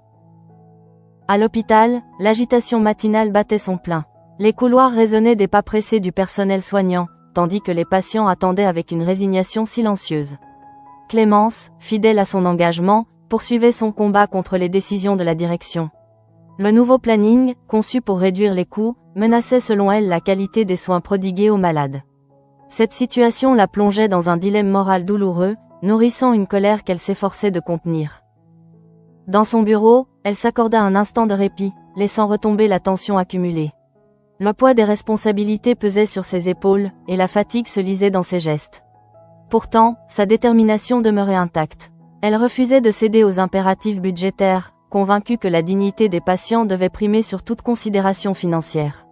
À l'hôpital, l'agitation matinale battait son plein. Les couloirs résonnaient des pas pressés du personnel soignant, tandis que les patients attendaient avec une résignation silencieuse. Clémence, fidèle à son engagement, poursuivait son combat contre les décisions de la direction. Le nouveau planning, conçu pour réduire les coûts, menaçait selon elle la qualité des soins prodigués aux malades. Cette situation la plongeait dans un dilemme moral douloureux, nourrissant une colère qu'elle s'efforçait de contenir. Dans son bureau, elle s'accorda un instant de répit, laissant retomber la tension accumulée. Le poids des responsabilités pesait sur ses épaules, et la fatigue se lisait dans ses gestes. Pourtant, sa détermination demeurait intacte. Elle refusait de céder aux impératifs budgétaires, convaincue que la dignité des patients devait primer sur toute considération financière.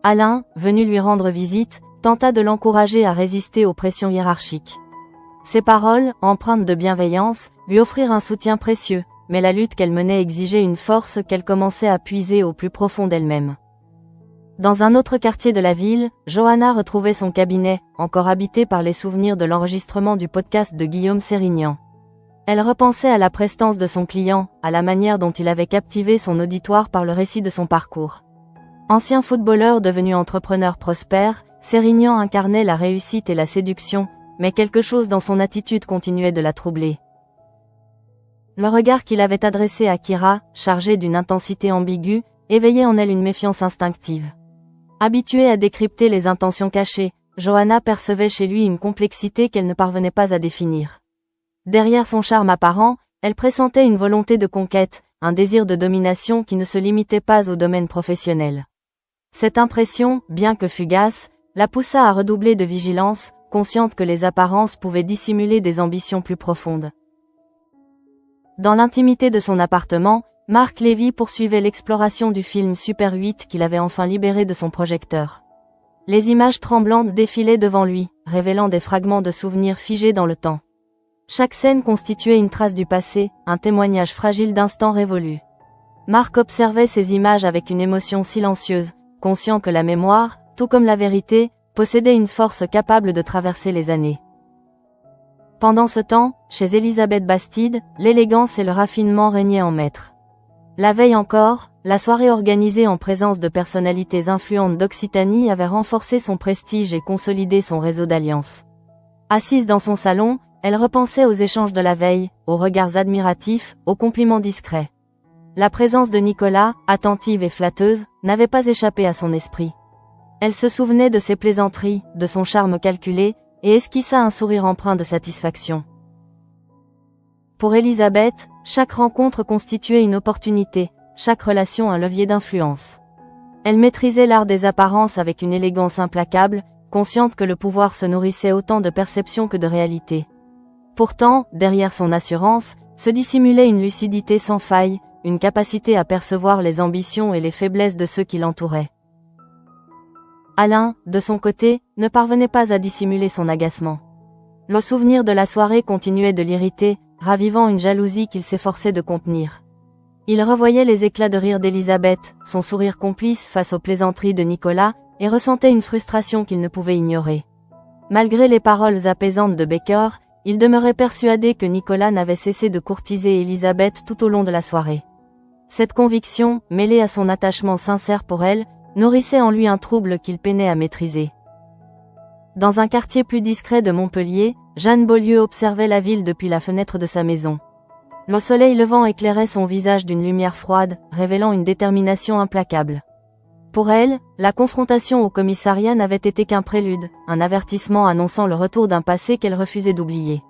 Alain, venu lui rendre visite, tenta de l'encourager à résister aux pressions hiérarchiques. Ses paroles, empreintes de bienveillance, lui offrirent un soutien précieux, mais la lutte qu'elle menait exigeait une force qu'elle commençait à puiser au plus profond d'elle-même. Dans un autre quartier de la ville, Johanna retrouvait son cabinet, encore habité par les souvenirs de l'enregistrement du podcast de Guillaume Sérignan. Elle repensait à la prestance de son client, à la manière dont il avait captivé son auditoire par le récit de son parcours. Ancien footballeur devenu entrepreneur prospère, Sérignan incarnait la réussite et la séduction, mais quelque chose dans son attitude continuait de la troubler. Le regard qu'il avait adressé à Kira, chargé d'une intensité ambiguë, éveillait en elle une méfiance instinctive. Habituée à décrypter les intentions cachées, Johanna percevait chez lui une complexité qu'elle ne parvenait pas à définir. Derrière son charme apparent, elle pressentait une volonté de conquête, un désir de domination qui ne se limitait pas au domaine professionnel. Cette impression, bien que fugace, la poussa à redoubler de vigilance, consciente que les apparences pouvaient dissimuler des ambitions plus profondes. Dans l'intimité de son appartement, Marc Lévy poursuivait l'exploration du film Super 8 qu'il avait enfin libéré de son projecteur. Les images tremblantes défilaient devant lui, révélant des fragments de souvenirs figés dans le temps. Chaque scène constituait une trace du passé, un témoignage fragile d'instants révolus. Marc observait ces images avec une émotion silencieuse, conscient que la mémoire, tout comme la vérité, possédait une force capable de traverser les années. Pendant ce temps, chez Elisabeth Bastide, l'élégance et le raffinement régnaient en maître. La veille encore, la soirée organisée en présence de personnalités influentes d'Occitanie avait renforcé son prestige et consolidé son réseau d'alliances. Assise dans son salon, elle repensait aux échanges de la veille, aux regards admiratifs, aux compliments discrets. La présence de Nicolas, attentive et flatteuse, n'avait pas échappé à son esprit. Elle se souvenait de ses plaisanteries, de son charme calculé, et esquissa un sourire empreint de satisfaction. Pour Elisabeth, chaque rencontre constituait une opportunité, chaque relation un levier d'influence. Elle maîtrisait l'art des apparences avec une élégance implacable, consciente que le pouvoir se nourrissait autant de perception que de réalité. Pourtant, derrière son assurance, se dissimulait une lucidité sans faille, une capacité à percevoir les ambitions et les faiblesses de ceux qui l'entouraient. Alain, de son côté, ne parvenait pas à dissimuler son agacement. Le souvenir de la soirée continuait de l'irriter, ravivant une jalousie qu'il s'efforçait de contenir. Il revoyait les éclats de rire d'Elisabeth, son sourire complice face aux plaisanteries de Nicolas, et ressentait une frustration qu'il ne pouvait ignorer. Malgré les paroles apaisantes de Baker, il demeurait persuadé que Nicolas n'avait cessé de courtiser Elisabeth tout au long de la soirée. Cette conviction, mêlée à son attachement sincère pour elle, nourrissait en lui un trouble qu'il peinait à maîtriser. Dans un quartier plus discret de Montpellier, Jeanne Beaulieu observait la ville depuis la fenêtre de sa maison. Le soleil levant éclairait son visage d'une lumière froide, révélant une détermination implacable. Pour elle, la confrontation au commissariat n'avait été qu'un prélude, un avertissement annonçant le retour d'un passé qu'elle refusait d'oublier.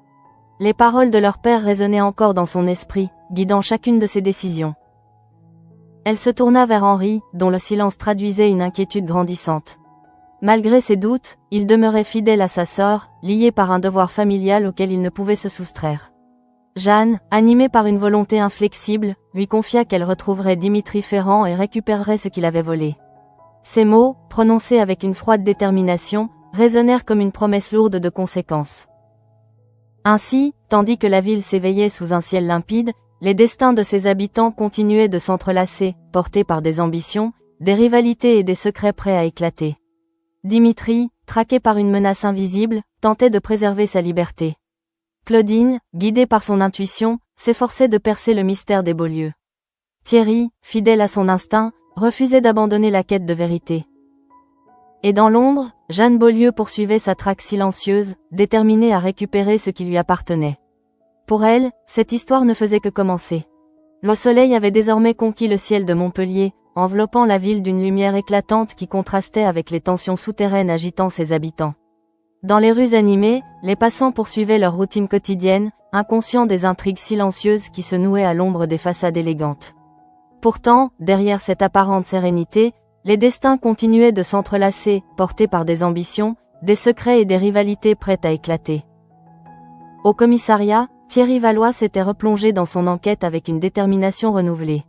Les paroles de leur père résonnaient encore dans son esprit, guidant chacune de ses décisions. Elle se tourna vers Henri, dont le silence traduisait une inquiétude grandissante. Malgré ses doutes, il demeurait fidèle à sa sœur, lié par un devoir familial auquel il ne pouvait se soustraire. Jeanne, animée par une volonté inflexible, lui confia qu'elle retrouverait Dimitri Ferrand et récupérerait ce qu'il avait volé. Ces mots, prononcés avec une froide détermination, résonnèrent comme une promesse lourde de conséquences. Ainsi, tandis que la ville s'éveillait sous un ciel limpide, les destins de ses habitants continuaient de s'entrelacer, portés par des ambitions, des rivalités et des secrets prêts à éclater. Dimitri, traqué par une menace invisible, tentait de préserver sa liberté. Claudine, guidée par son intuition, s'efforçait de percer le mystère des Beaulieu. Thierry, fidèle à son instinct, refusait d'abandonner la quête de vérité. Et dans l'ombre, Jeanne Beaulieu poursuivait sa traque silencieuse, déterminée à récupérer ce qui lui appartenait. Pour elle, cette histoire ne faisait que commencer. Le soleil avait désormais conquis le ciel de Montpellier, enveloppant la ville d'une lumière éclatante qui contrastait avec les tensions souterraines agitant ses habitants. Dans les rues animées, les passants poursuivaient leur routine quotidienne, inconscients des intrigues silencieuses qui se nouaient à l'ombre des façades élégantes. Pourtant, derrière cette apparente sérénité, les destins continuaient de s'entrelacer, portés par des ambitions, des secrets et des rivalités prêtes à éclater. Au commissariat, Thierry Valois s'était replongé dans son enquête avec une détermination renouvelée.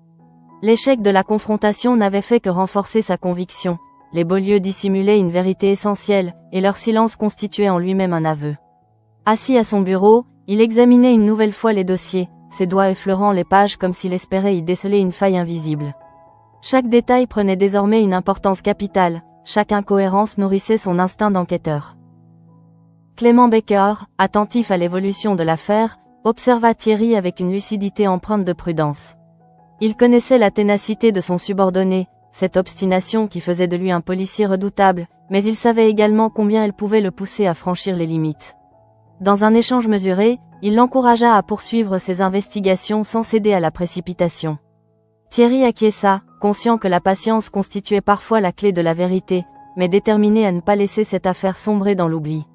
L'échec de la confrontation n'avait fait que renforcer sa conviction. Les Beaulieu dissimulaient une vérité essentielle, et leur silence constituait en lui-même un aveu. Assis à son bureau, il examinait une nouvelle fois les dossiers, ses doigts effleurant les pages comme s'il espérait y déceler une faille invisible. Chaque détail prenait désormais une importance capitale, chaque incohérence nourrissait son instinct d'enquêteur. Clément Baker, attentif à l'évolution de l'affaire, observa Thierry avec une lucidité empreinte de prudence. Il connaissait la ténacité de son subordonné, cette obstination qui faisait de lui un policier redoutable, mais il savait également combien elle pouvait le pousser à franchir les limites. Dans un échange mesuré, il l'encouragea à poursuivre ses investigations sans céder à la précipitation. Thierry acquiesça, conscient que la patience constituait parfois la clé de la vérité, mais déterminé à ne pas laisser cette affaire sombrer dans l'oubli.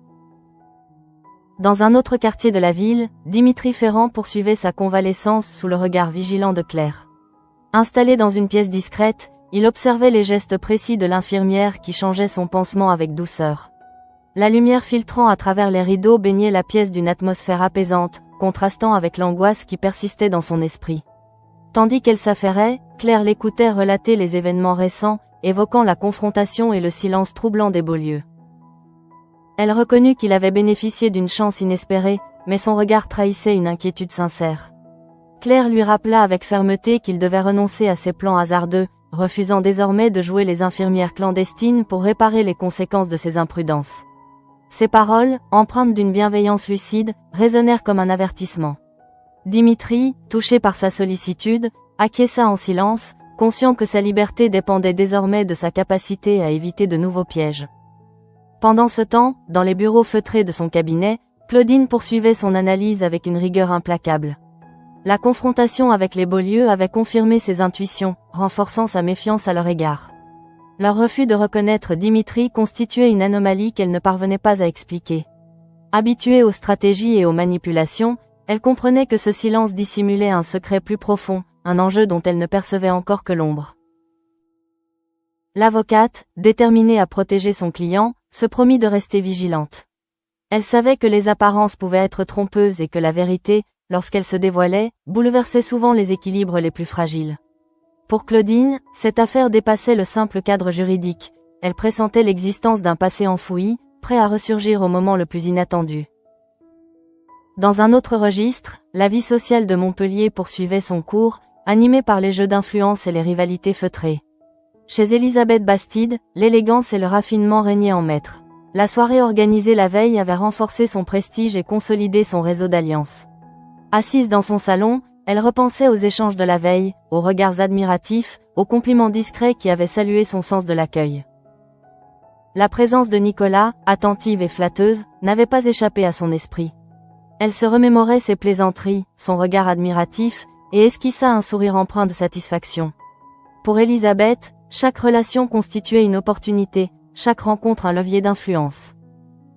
Dans un autre quartier de la ville, Dimitri Ferrand poursuivait sa convalescence sous le regard vigilant de Claire. Installé dans une pièce discrète, il observait les gestes précis de l'infirmière qui changeait son pansement avec douceur. La lumière filtrant à travers les rideaux baignait la pièce d'une atmosphère apaisante, contrastant avec l'angoisse qui persistait dans son esprit. Tandis qu'elle s'affairait, Claire l'écoutait relater les événements récents, évoquant la confrontation et le silence troublant des Beaulieu. Elle reconnut qu'il avait bénéficié d'une chance inespérée, mais son regard trahissait une inquiétude sincère. Claire lui rappela avec fermeté qu'il devait renoncer à ses plans hasardeux, refusant désormais de jouer les infirmières clandestines pour réparer les conséquences de ses imprudences. Ces paroles, empreintes d'une bienveillance lucide, résonnèrent comme un avertissement. Dimitri, touché par sa sollicitude, acquiesça en silence, conscient que sa liberté dépendait désormais de sa capacité à éviter de nouveaux pièges. Pendant ce temps, dans les bureaux feutrés de son cabinet, Claudine poursuivait son analyse avec une rigueur implacable. La confrontation avec les Beaulieu avait confirmé ses intuitions, renforçant sa méfiance à leur égard. Leur refus de reconnaître Dimitri constituait une anomalie qu'elle ne parvenait pas à expliquer. Habituée aux stratégies et aux manipulations, elle comprenait que ce silence dissimulait un secret plus profond, un enjeu dont elle ne percevait encore que l'ombre. L'avocate, déterminée à protéger son client, se promit de rester vigilante. Elle savait que les apparences pouvaient être trompeuses et que la vérité, lorsqu'elle se dévoilait, bouleversait souvent les équilibres les plus fragiles. Pour Claudine, cette affaire dépassait le simple cadre juridique, elle pressentait l'existence d'un passé enfoui, prêt à ressurgir au moment le plus inattendu. Dans un autre registre, la vie sociale de Montpellier poursuivait son cours, animée par les jeux d'influence et les rivalités feutrées. Chez Elisabeth Bastide, l'élégance et le raffinement régnaient en maître. La soirée organisée la veille avait renforcé son prestige et consolidé son réseau d'alliances. Assise dans son salon, elle repensait aux échanges de la veille, aux regards admiratifs, aux compliments discrets qui avaient salué son sens de l'accueil. La présence de Nicolas, attentive et flatteuse, n'avait pas échappé à son esprit. Elle se remémorait ses plaisanteries, son regard admiratif, et esquissa un sourire empreint de satisfaction. Pour Elisabeth, chaque relation constituait une opportunité, chaque rencontre un levier d'influence.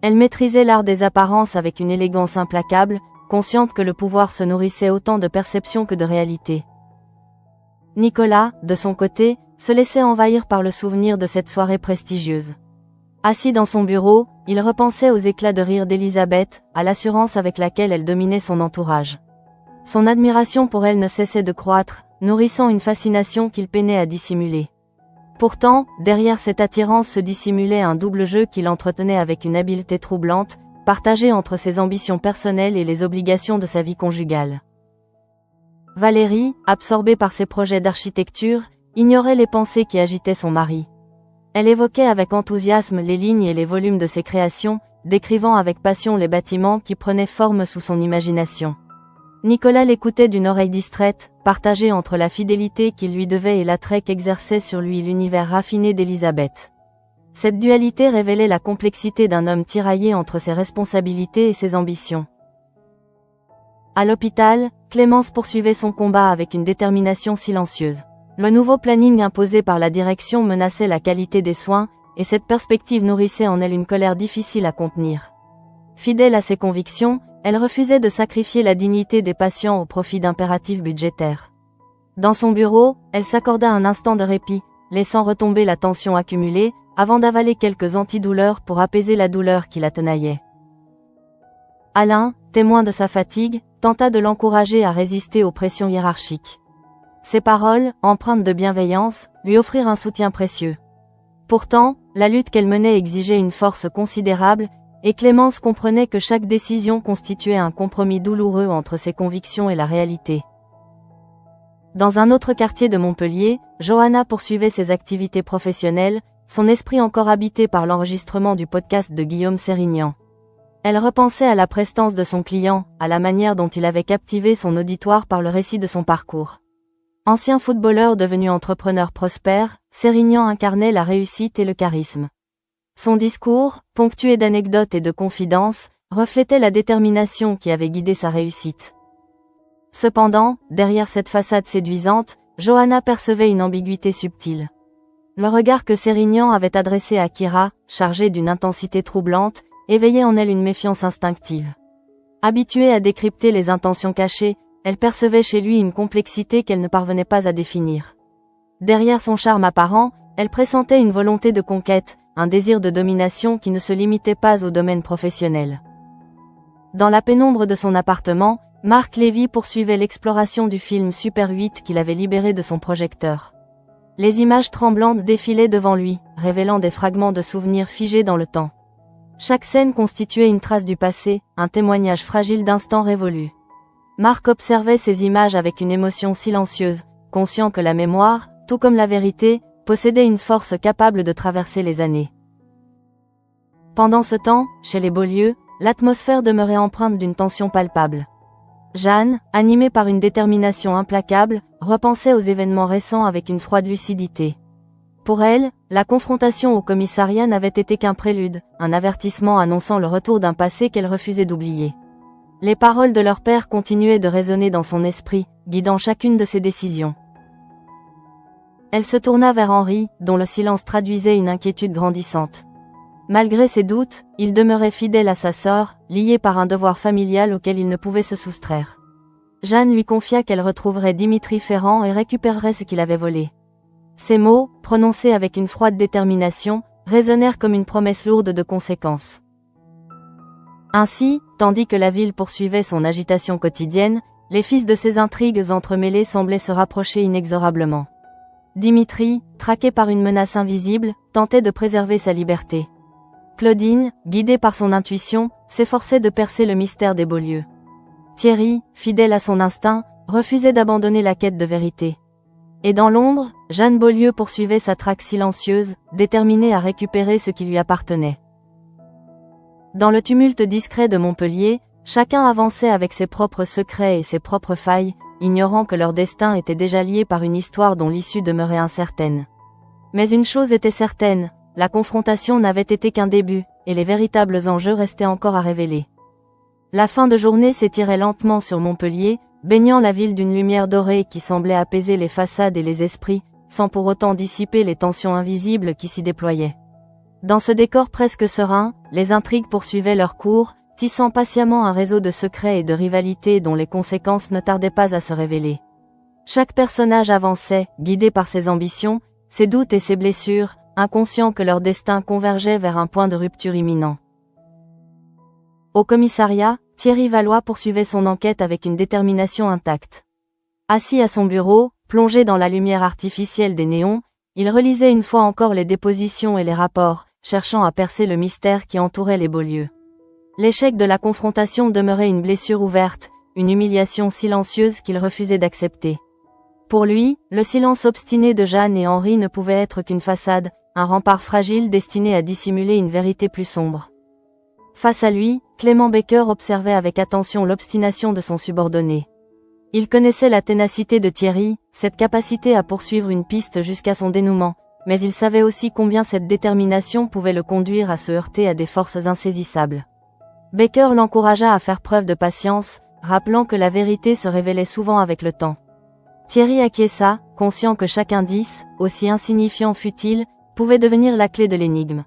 Elle maîtrisait l'art des apparences avec une élégance implacable, consciente que le pouvoir se nourrissait autant de perception que de réalité. Nicolas, de son côté, se laissait envahir par le souvenir de cette soirée prestigieuse. Assis dans son bureau, il repensait aux éclats de rire d'Elisabeth, à l'assurance avec laquelle elle dominait son entourage. Son admiration pour elle ne cessait de croître, nourrissant une fascination qu'il peinait à dissimuler. Pourtant, derrière cette attirance se dissimulait un double jeu qu'il entretenait avec une habileté troublante, partagé entre ses ambitions personnelles et les obligations de sa vie conjugale. Valérie, absorbée par ses projets d'architecture, ignorait les pensées qui agitaient son mari. Elle évoquait avec enthousiasme les lignes et les volumes de ses créations, décrivant avec passion les bâtiments qui prenaient forme sous son imagination. Nicolas l'écoutait d'une oreille distraite, partagée entre la fidélité qu'il lui devait et l'attrait qu'exerçait sur lui l'univers raffiné d'Elisabeth. Cette dualité révélait la complexité d'un homme tiraillé entre ses responsabilités et ses ambitions. À l'hôpital, Clémence poursuivait son combat avec une détermination silencieuse. Le nouveau planning imposé par la direction menaçait la qualité des soins, et cette perspective nourrissait en elle une colère difficile à contenir. Fidèle à ses convictions, elle refusait de sacrifier la dignité des patients au profit d'impératifs budgétaires. Dans son bureau, elle s'accorda un instant de répit, laissant retomber la tension accumulée, avant d'avaler quelques antidouleurs pour apaiser la douleur qui la tenaillait. Alain, témoin de sa fatigue, tenta de l'encourager à résister aux pressions hiérarchiques. Ses paroles, empreintes de bienveillance, lui offrirent un soutien précieux. Pourtant, la lutte qu'elle menait exigeait une force considérable, et Clémence comprenait que chaque décision constituait un compromis douloureux entre ses convictions et la réalité. Dans un autre quartier de Montpellier, Johanna poursuivait ses activités professionnelles, son esprit encore habité par l'enregistrement du podcast de Guillaume Sérignan. Elle repensait à la prestance de son client, à la manière dont il avait captivé son auditoire par le récit de son parcours. Ancien footballeur devenu entrepreneur prospère, Sérignan incarnait la réussite et le charisme. Son discours, ponctué d'anecdotes et de confidences, reflétait la détermination qui avait guidé sa réussite. Cependant, derrière cette façade séduisante, Johanna percevait une ambiguïté subtile. Le regard que Sérignan avait adressé à Kira, chargé d'une intensité troublante, éveillait en elle une méfiance instinctive. Habituée à décrypter les intentions cachées, elle percevait chez lui une complexité qu'elle ne parvenait pas à définir. Derrière son charme apparent, elle pressentait une volonté de conquête, un désir de domination qui ne se limitait pas au domaine professionnel. Dans la pénombre de son appartement, Marc Lévy poursuivait l'exploration du film Super 8 qu'il avait libéré de son projecteur. Les images tremblantes défilaient devant lui, révélant des fragments de souvenirs figés dans le temps. Chaque scène constituait une trace du passé, un témoignage fragile d'instants révolus. Marc observait ces images avec une émotion silencieuse, conscient que la mémoire, tout comme la vérité, possédait une force capable de traverser les années. Pendant ce temps, chez les Beaulieu, l'atmosphère demeurait empreinte d'une tension palpable. Jeanne, animée par une détermination implacable, repensait aux événements récents avec une froide lucidité. Pour elle, la confrontation au commissariat n'avait été qu'un prélude, un avertissement annonçant le retour d'un passé qu'elle refusait d'oublier. Les paroles de leur père continuaient de résonner dans son esprit, guidant chacune de ses décisions. Elle se tourna vers Henri, dont le silence traduisait une inquiétude grandissante. Malgré ses doutes, il demeurait fidèle à sa sœur, lié par un devoir familial auquel il ne pouvait se soustraire. Jeanne lui confia qu'elle retrouverait Dimitri Ferrand et récupérerait ce qu'il avait volé. Ces mots, prononcés avec une froide détermination, résonnèrent comme une promesse lourde de conséquences. Ainsi, tandis que la ville poursuivait son agitation quotidienne, les fils de ces intrigues entremêlées semblaient se rapprocher inexorablement. Dimitri, traqué par une menace invisible, tentait de préserver sa liberté. Claudine, guidée par son intuition, s'efforçait de percer le mystère des Beaulieu. Thierry, fidèle à son instinct, refusait d'abandonner la quête de vérité. Et dans l'ombre, Jeanne Beaulieu poursuivait sa traque silencieuse, déterminée à récupérer ce qui lui appartenait. Dans le tumulte discret de Montpellier, chacun avançait avec ses propres secrets et ses propres failles, ignorant que leur destin était déjà lié par une histoire dont l'issue demeurait incertaine. Mais une chose était certaine, la confrontation n'avait été qu'un début, et les véritables enjeux restaient encore à révéler. La fin de journée s'étirait lentement sur Montpellier, baignant la ville d'une lumière dorée qui semblait apaiser les façades et les esprits, sans pour autant dissiper les tensions invisibles qui s'y déployaient. Dans ce décor presque serein, les intrigues poursuivaient leur cours, tissant patiemment un réseau de secrets et de rivalités dont les conséquences ne tardaient pas à se révéler. Chaque personnage avançait, guidé par ses ambitions, ses doutes et ses blessures, inconscient que leur destin convergeait vers un point de rupture imminent. Au commissariat, Thierry Valois poursuivait son enquête avec une détermination intacte. Assis à son bureau, plongé dans la lumière artificielle des néons, il relisait une fois encore les dépositions et les rapports, cherchant à percer le mystère qui entourait les Beaulieu. L'échec de la confrontation demeurait une blessure ouverte, une humiliation silencieuse qu'il refusait d'accepter. Pour lui, le silence obstiné de Jeanne et Henri ne pouvait être qu'une façade, un rempart fragile destiné à dissimuler une vérité plus sombre. Face à lui, Clément Baker observait avec attention l'obstination de son subordonné. Il connaissait la ténacité de Thierry, cette capacité à poursuivre une piste jusqu'à son dénouement, mais il savait aussi combien cette détermination pouvait le conduire à se heurter à des forces insaisissables. Baker l'encouragea à faire preuve de patience, rappelant que la vérité se révélait souvent avec le temps. Thierry acquiesça, conscient que chaque indice, aussi insignifiant fût-il, pouvait devenir la clé de l'énigme.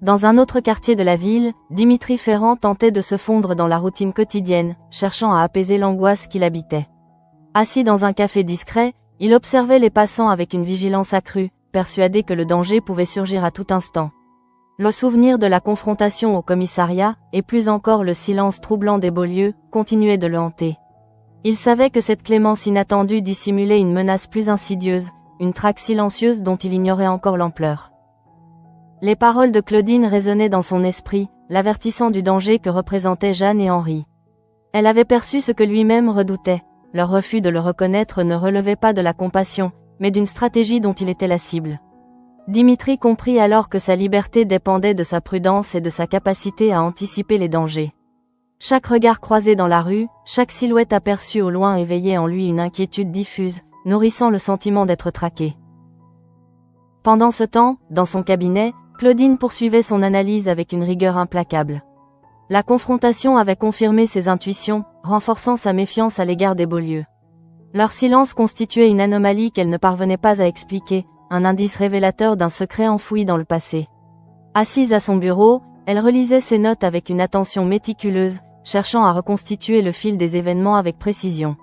Dans un autre quartier de la ville, Dimitri Ferrand tentait de se fondre dans la routine quotidienne, cherchant à apaiser l'angoisse qui l'habitait. Assis dans un café discret, il observait les passants avec une vigilance accrue, persuadé que le danger pouvait surgir à tout instant. Le souvenir de la confrontation au commissariat, et plus encore le silence troublant des Beaulieu, continuait de le hanter. Il savait que cette clémence inattendue dissimulait une menace plus insidieuse, une traque silencieuse dont il ignorait encore l'ampleur. Les paroles de Claudine résonnaient dans son esprit, l'avertissant du danger que représentaient Jeanne et Henri. Elle avait perçu ce que lui-même redoutait. Leur refus de le reconnaître ne relevait pas de la compassion, mais d'une stratégie dont il était la cible. Dimitri comprit alors que sa liberté dépendait de sa prudence et de sa capacité à anticiper les dangers. Chaque regard croisé dans la rue, chaque silhouette aperçue au loin éveillait en lui une inquiétude diffuse, nourrissant le sentiment d'être traqué. Pendant ce temps, dans son cabinet, Claudine poursuivait son analyse avec une rigueur implacable. La confrontation avait confirmé ses intuitions, renforçant sa méfiance à l'égard des Beaulieu. Leur silence constituait une anomalie qu'elle ne parvenait pas à expliquer, un indice révélateur d'un secret enfoui dans le passé. Assise à son bureau, elle relisait ses notes avec une attention méticuleuse, cherchant à reconstituer le fil des événements avec précision.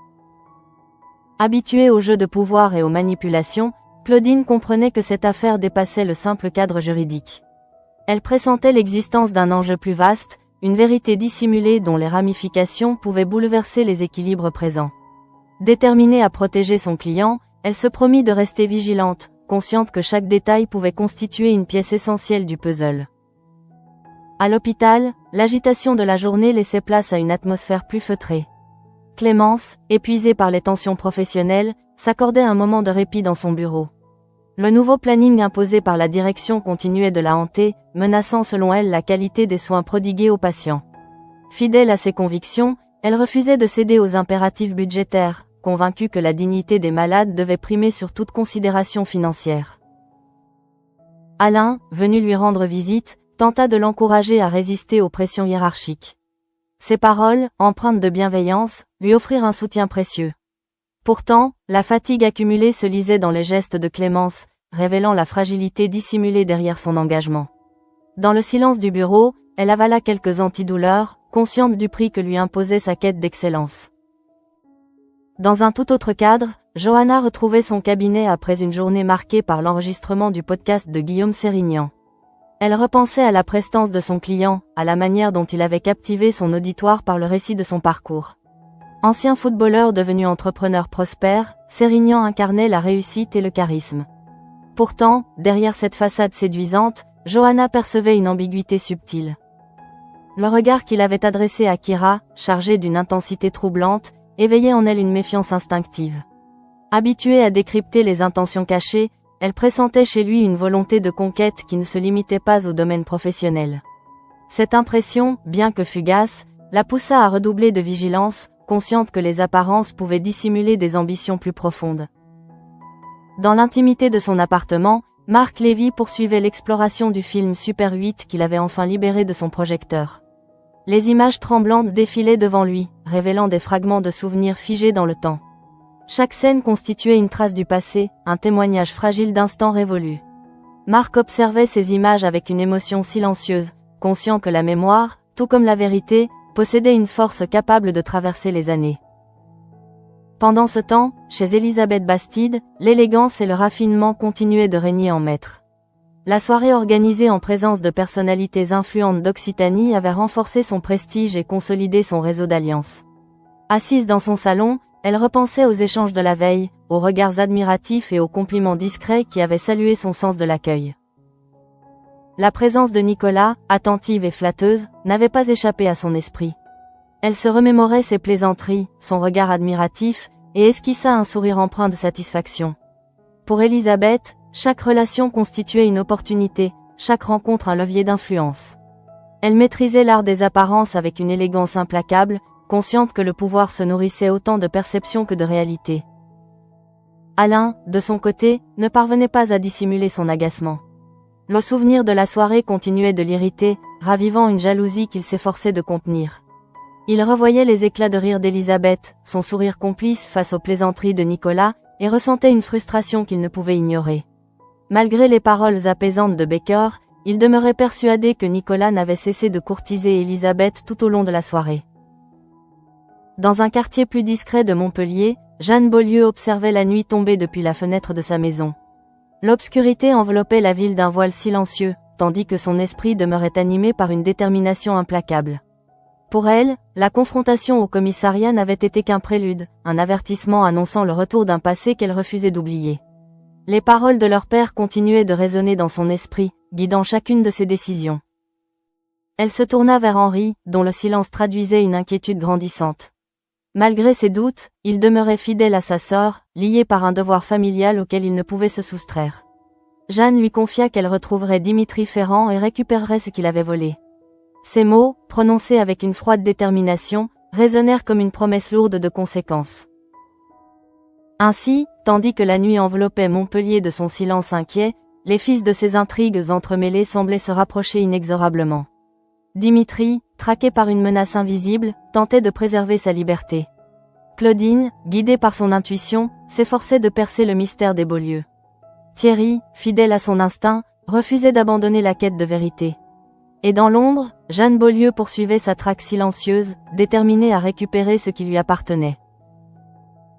Habituée aux jeux de pouvoir et aux manipulations, Claudine comprenait que cette affaire dépassait le simple cadre juridique. Elle pressentait l'existence d'un enjeu plus vaste, une vérité dissimulée dont les ramifications pouvaient bouleverser les équilibres présents. Déterminée à protéger son client, elle se promit de rester vigilante, consciente que chaque détail pouvait constituer une pièce essentielle du puzzle. À l'hôpital, l'agitation de la journée laissait place à une atmosphère plus feutrée. Clémence, épuisée par les tensions professionnelles, s'accordait un moment de répit dans son bureau. Le nouveau planning imposé par la direction continuait de la hanter, menaçant selon elle la qualité des soins prodigués aux patients. Fidèle à ses convictions, elle refusait de céder aux impératifs budgétaires, convaincue que la dignité des malades devait primer sur toute considération financière. Alain, venu lui rendre visite, tenta de l'encourager à résister aux pressions hiérarchiques. Ses paroles, empreintes de bienveillance, lui offrirent un soutien précieux. Pourtant, la fatigue accumulée se lisait dans les gestes de Clémence, révélant la fragilité dissimulée derrière son engagement. Dans le silence du bureau, elle avala quelques antidouleurs, consciente du prix que lui imposait sa quête d'excellence. Dans un tout autre cadre, Johanna retrouvait son cabinet après une journée marquée par l'enregistrement du podcast de Guillaume Sérignan. Elle repensait à la prestance de son client, à la manière dont il avait captivé son auditoire par le récit de son parcours. Ancien footballeur devenu entrepreneur prospère, Sérignan incarnait la réussite et le charisme. Pourtant, derrière cette façade séduisante, Johanna percevait une ambiguïté subtile. Le regard qu'il avait adressé à Kira, chargé d'une intensité troublante, éveillait en elle une méfiance instinctive. Habituée à décrypter les intentions cachées, elle pressentait chez lui une volonté de conquête qui ne se limitait pas au domaine professionnel. Cette impression, bien que fugace, la poussa à redoubler de vigilance, consciente que les apparences pouvaient dissimuler des ambitions plus profondes. Dans l'intimité de son appartement, Marc Lévy poursuivait l'exploration du film Super 8 qu'il avait enfin libéré de son projecteur. Les images tremblantes défilaient devant lui, révélant des fragments de souvenirs figés dans le temps. Chaque scène constituait une trace du passé, un témoignage fragile d'instants révolus. Marc observait ces images avec une émotion silencieuse, conscient que la mémoire, tout comme la vérité, possédait une force capable de traverser les années. Pendant ce temps, chez Elisabeth Bastide, l'élégance et le raffinement continuaient de régner en maître. La soirée organisée en présence de personnalités influentes d'Occitanie avait renforcé son prestige et consolidé son réseau d'alliances. Assise dans son salon, elle repensait aux échanges de la veille, aux regards admiratifs et aux compliments discrets qui avaient salué son sens de l'accueil. La présence de Nicolas, attentive et flatteuse, n'avait pas échappé à son esprit. Elle se remémorait ses plaisanteries, son regard admiratif, et esquissa un sourire empreint de satisfaction. Pour Elisabeth, chaque relation constituait une opportunité, chaque rencontre un levier d'influence. Elle maîtrisait l'art des apparences avec une élégance implacable, consciente que le pouvoir se nourrissait autant de perception que de réalité. Alain, de son côté, ne parvenait pas à dissimuler son agacement. Le souvenir de la soirée continuait de l'irriter, ravivant une jalousie qu'il s'efforçait de contenir. Il revoyait les éclats de rire d'Elisabeth, son sourire complice face aux plaisanteries de Nicolas, et ressentait une frustration qu'il ne pouvait ignorer. Malgré les paroles apaisantes de Becker, il demeurait persuadé que Nicolas n'avait cessé de courtiser Elisabeth tout au long de la soirée. Dans un quartier plus discret de Montpellier, Jeanne Beaulieu observait la nuit tomber depuis la fenêtre de sa maison. L'obscurité enveloppait la ville d'un voile silencieux, tandis que son esprit demeurait animé par une détermination implacable. Pour elle, la confrontation au commissariat n'avait été qu'un prélude, un avertissement annonçant le retour d'un passé qu'elle refusait d'oublier. Les paroles de leur père continuaient de résonner dans son esprit, guidant chacune de ses décisions. Elle se tourna vers Henri, dont le silence traduisait une inquiétude grandissante. Malgré ses doutes, il demeurait fidèle à sa sœur, lié par un devoir familial auquel il ne pouvait se soustraire. Jeanne lui confia qu'elle retrouverait Dimitri Ferrand et récupérerait ce qu'il avait volé. Ces mots, prononcés avec une froide détermination, résonnèrent comme une promesse lourde de conséquences. Ainsi, tandis que la nuit enveloppait Montpellier de son silence inquiet, les fils de ces intrigues entremêlées semblaient se rapprocher inexorablement. Dimitri, traqué par une menace invisible, tentait de préserver sa liberté. Claudine, guidée par son intuition, s'efforçait de percer le mystère des Beaulieu. Thierry, fidèle à son instinct, refusait d'abandonner la quête de vérité. Et dans l'ombre, Jeanne Beaulieu poursuivait sa traque silencieuse, déterminée à récupérer ce qui lui appartenait.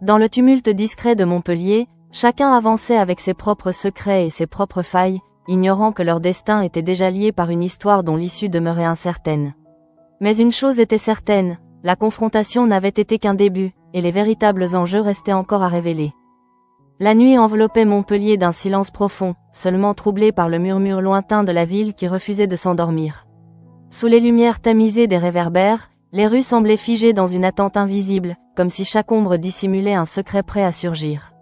Dans le tumulte discret de Montpellier, chacun avançait avec ses propres secrets et ses propres failles, ignorant que leur destin était déjà lié par une histoire dont l'issue demeurait incertaine. Mais une chose était certaine, la confrontation n'avait été qu'un début, et les véritables enjeux restaient encore à révéler. La nuit enveloppait Montpellier d'un silence profond, seulement troublé par le murmure lointain de la ville qui refusait de s'endormir. Sous les lumières tamisées des réverbères, les rues semblaient figées dans une attente invisible, comme si chaque ombre dissimulait un secret prêt à surgir.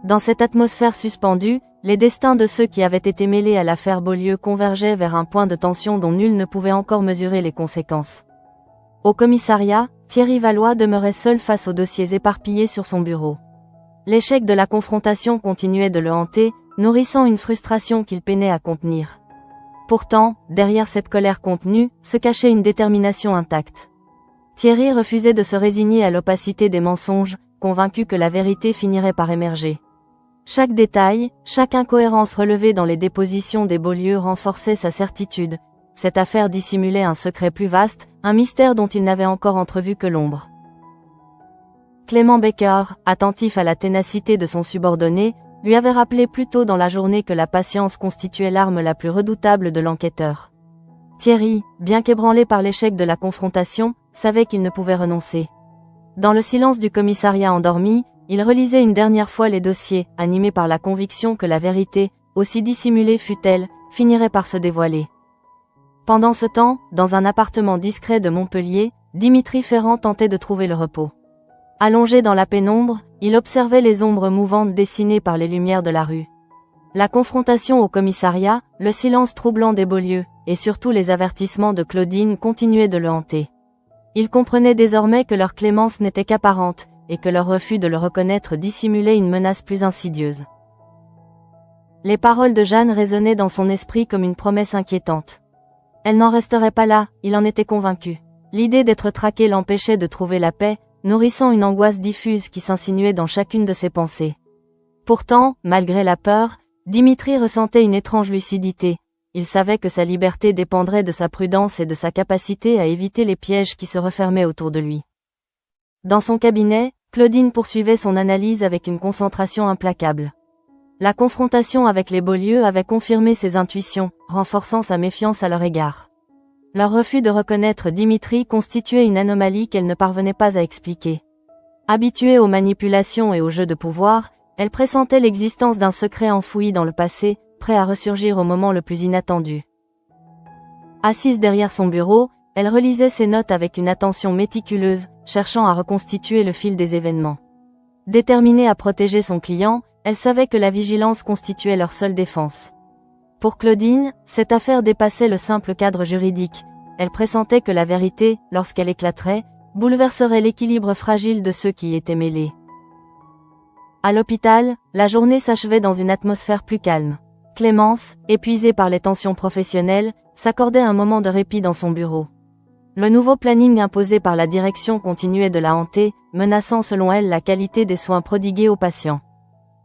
Dans cette atmosphère suspendue, les destins de ceux qui avaient été mêlés à l'affaire Beaulieu convergeaient vers un point de tension dont nul ne pouvait encore mesurer les conséquences. Au commissariat, Thierry Valois demeurait seul face aux dossiers éparpillés sur son bureau. L'échec de la confrontation continuait de le hanter, nourrissant une frustration qu'il peinait à contenir. Pourtant, derrière cette colère contenue, se cachait une détermination intacte. Thierry refusait de se résigner à l'opacité des mensonges, convaincu que la vérité finirait par émerger. Chaque détail, chaque incohérence relevée dans les dépositions des Beaulieu renforçait sa certitude. Cette affaire dissimulait un secret plus vaste, un mystère dont il n'avait encore entrevu que l'ombre. Clément Becker, attentif à la ténacité de son subordonné, lui avait rappelé plus tôt dans la journée que la patience constituait l'arme la plus redoutable de l'enquêteur. Thierry, bien qu'ébranlé par l'échec de la confrontation, savait qu'il ne pouvait renoncer. Dans le silence du commissariat endormi, il relisait une dernière fois les dossiers, animé par la conviction que la vérité, aussi dissimulée fût-elle, finirait par se dévoiler. Pendant ce temps, dans un appartement discret de Montpellier, Dimitri Ferrand tentait de trouver le repos. Allongé dans la pénombre, il observait les ombres mouvantes dessinées par les lumières de la rue. La confrontation au commissariat, le silence troublant des Beaulieu, et surtout les avertissements de Claudine continuaient de le hanter. Il comprenait désormais que leur clémence n'était qu'apparente, et que leur refus de le reconnaître dissimulait une menace plus insidieuse. Les paroles de Jeanne résonnaient dans son esprit comme une promesse inquiétante. Elle n'en resterait pas là, il en était convaincu. L'idée d'être traqué l'empêchait de trouver la paix, nourrissant une angoisse diffuse qui s'insinuait dans chacune de ses pensées. Pourtant, malgré la peur, Dimitri ressentait une étrange lucidité. Il savait que sa liberté dépendrait de sa prudence et de sa capacité à éviter les pièges qui se refermaient autour de lui. Dans son cabinet, Claudine poursuivait son analyse avec une concentration implacable. La confrontation avec les Beaulieu avait confirmé ses intuitions, renforçant sa méfiance à leur égard. Leur refus de reconnaître Dimitri constituait une anomalie qu'elle ne parvenait pas à expliquer. Habituée aux manipulations et aux jeux de pouvoir, Elle pressentait l'existence d'un secret enfoui dans le passé, prêt à ressurgir au moment le plus inattendu. Assise derrière son bureau, elle relisait ses notes avec une attention méticuleuse, cherchant à reconstituer le fil des événements. Déterminée à protéger son client, elle savait que la vigilance constituait leur seule défense. Pour Claudine, cette affaire dépassait le simple cadre juridique. Elle pressentait que la vérité, lorsqu'elle éclaterait, bouleverserait l'équilibre fragile de ceux qui y étaient mêlés. À l'hôpital, la journée s'achevait dans une atmosphère plus calme. Clémence, épuisée par les tensions professionnelles, s'accordait un moment de répit dans son bureau. Le nouveau planning imposé par la direction continuait de la hanter, menaçant selon elle la qualité des soins prodigués aux patients.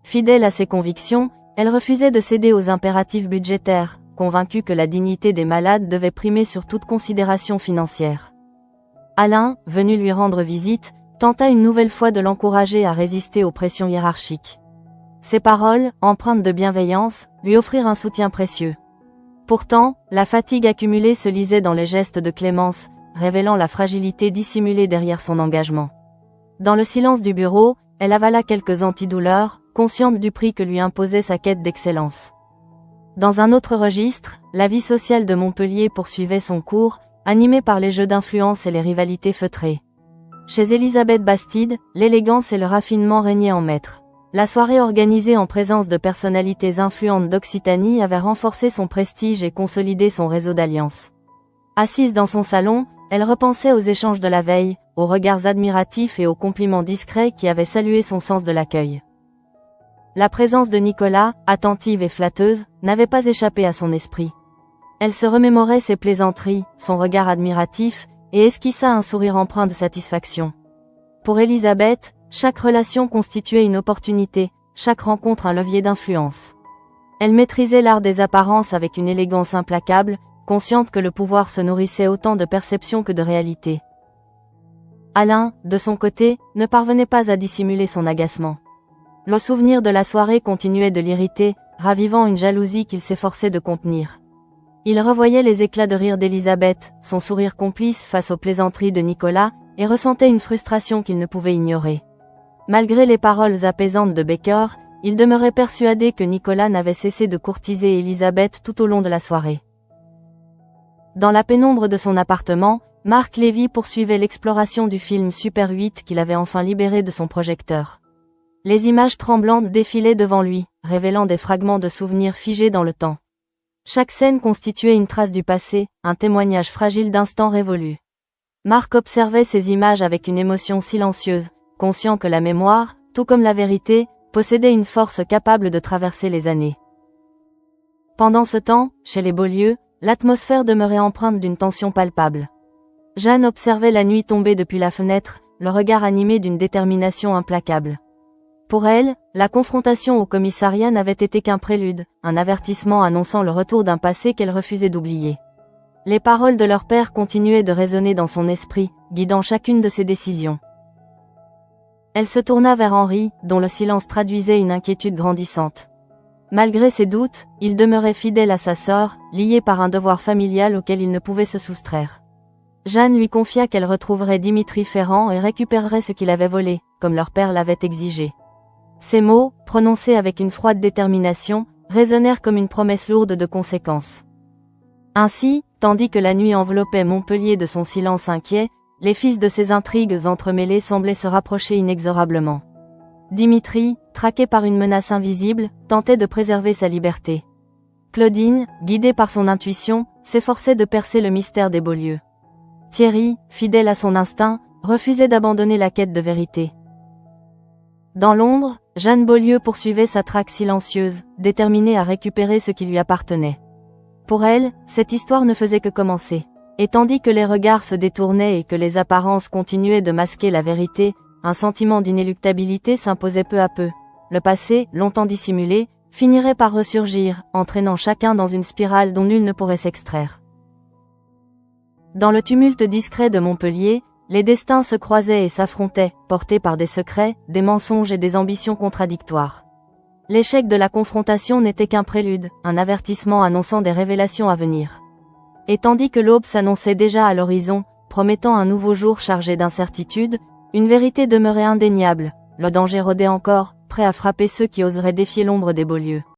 Fidèle à ses convictions, elle refusait de céder aux impératifs budgétaires, convaincue que la dignité des malades devait primer sur toute considération financière. Alain, venu lui rendre visite, tenta une nouvelle fois de l'encourager à résister aux pressions hiérarchiques. Ses paroles, empreintes de bienveillance, lui offrirent un soutien précieux. Pourtant, la fatigue accumulée se lisait dans les gestes de Clémence, révélant la fragilité dissimulée derrière son engagement. Dans le silence du bureau, elle avala quelques antidouleurs, consciente du prix que lui imposait sa quête d'excellence. Dans un autre registre, la vie sociale de Montpellier poursuivait son cours, animée par les jeux d'influence et les rivalités feutrées. Chez Elisabeth Bastide, l'élégance et le raffinement régnaient en maître. La soirée organisée en présence de personnalités influentes d'Occitanie avait renforcé son prestige et consolidé son réseau d'alliances. Assise dans son salon, elle repensait aux échanges de la veille, aux regards admiratifs et aux compliments discrets qui avaient salué son sens de l'accueil. La présence de Nicolas, attentive et flatteuse, n'avait pas échappé à son esprit. Elle se remémorait ses plaisanteries, son regard admiratif, et esquissa un sourire empreint de satisfaction. Pour Elisabeth, chaque relation constituait une opportunité, chaque rencontre un levier d'influence. Elle maîtrisait l'art des apparences avec une élégance implacable, consciente que le pouvoir se nourrissait autant de perception que de réalité. Alain, de son côté, ne parvenait pas à dissimuler son agacement. Le souvenir de la soirée continuait de l'irriter, ravivant une jalousie qu'il s'efforçait de contenir. Il revoyait les éclats de rire d'Elisabeth, son sourire complice face aux plaisanteries de Nicolas, et ressentait une frustration qu'il ne pouvait ignorer. Malgré les paroles apaisantes de Becker, il demeurait persuadé que Nicolas n'avait cessé de courtiser Elisabeth tout au long de la soirée. Dans la pénombre de son appartement, Marc Lévy poursuivait l'exploration du film Super 8 qu'il avait enfin libéré de son projecteur. Les images tremblantes défilaient devant lui, révélant des fragments de souvenirs figés dans le temps. Chaque scène constituait une trace du passé, un témoignage fragile d'instants révolus. Marc observait ces images avec une émotion silencieuse, conscient que la mémoire, tout comme la vérité, possédait une force capable de traverser les années. Pendant ce temps, chez les Beaulieu, l'atmosphère demeurait empreinte d'une tension palpable. Jeanne observait la nuit tomber depuis la fenêtre, le regard animé d'une détermination implacable. Pour elle, la confrontation au commissariat n'avait été qu'un prélude, un avertissement annonçant le retour d'un passé qu'elle refusait d'oublier. Les paroles de leur père continuaient de résonner dans son esprit, guidant chacune de ses décisions. Elle se tourna vers Henri, dont le silence traduisait une inquiétude grandissante. Malgré ses doutes, il demeurait fidèle à sa sœur, lié par un devoir familial auquel il ne pouvait se soustraire. Jeanne lui confia qu'elle retrouverait Dimitri Ferrand et récupérerait ce qu'il avait volé, comme leur père l'avait exigé. Ces mots, prononcés avec une froide détermination, résonnèrent comme une promesse lourde de conséquences. Ainsi, tandis que la nuit enveloppait Montpellier de son silence inquiet, les fils de ces intrigues entremêlées semblaient se rapprocher inexorablement. Dimitri, traqué par une menace invisible, tentait de préserver sa liberté. Claudine, guidée par son intuition, s'efforçait de percer le mystère des Beaulieu. Thierry, fidèle à son instinct, refusait d'abandonner la quête de vérité. Dans l'ombre, Jeanne Beaulieu poursuivait sa traque silencieuse, déterminée à récupérer ce qui lui appartenait. Pour elle, cette histoire ne faisait que commencer. Et tandis que les regards se détournaient et que les apparences continuaient de masquer la vérité, un sentiment d'inéluctabilité s'imposait peu à peu. Le passé, longtemps dissimulé, finirait par ressurgir, entraînant chacun dans une spirale dont nul ne pourrait s'extraire. Dans le tumulte discret de Montpellier, les destins se croisaient et s'affrontaient, portés par des secrets, des mensonges et des ambitions contradictoires. L'échec de la confrontation n'était qu'un prélude, un avertissement annonçant des révélations à venir. Et tandis que l'aube s'annonçait déjà à l'horizon, promettant un nouveau jour chargé d'incertitudes, une vérité demeurait indéniable, le danger rôdait encore, prêt à frapper ceux qui oseraient défier l'ombre des Beaulieu.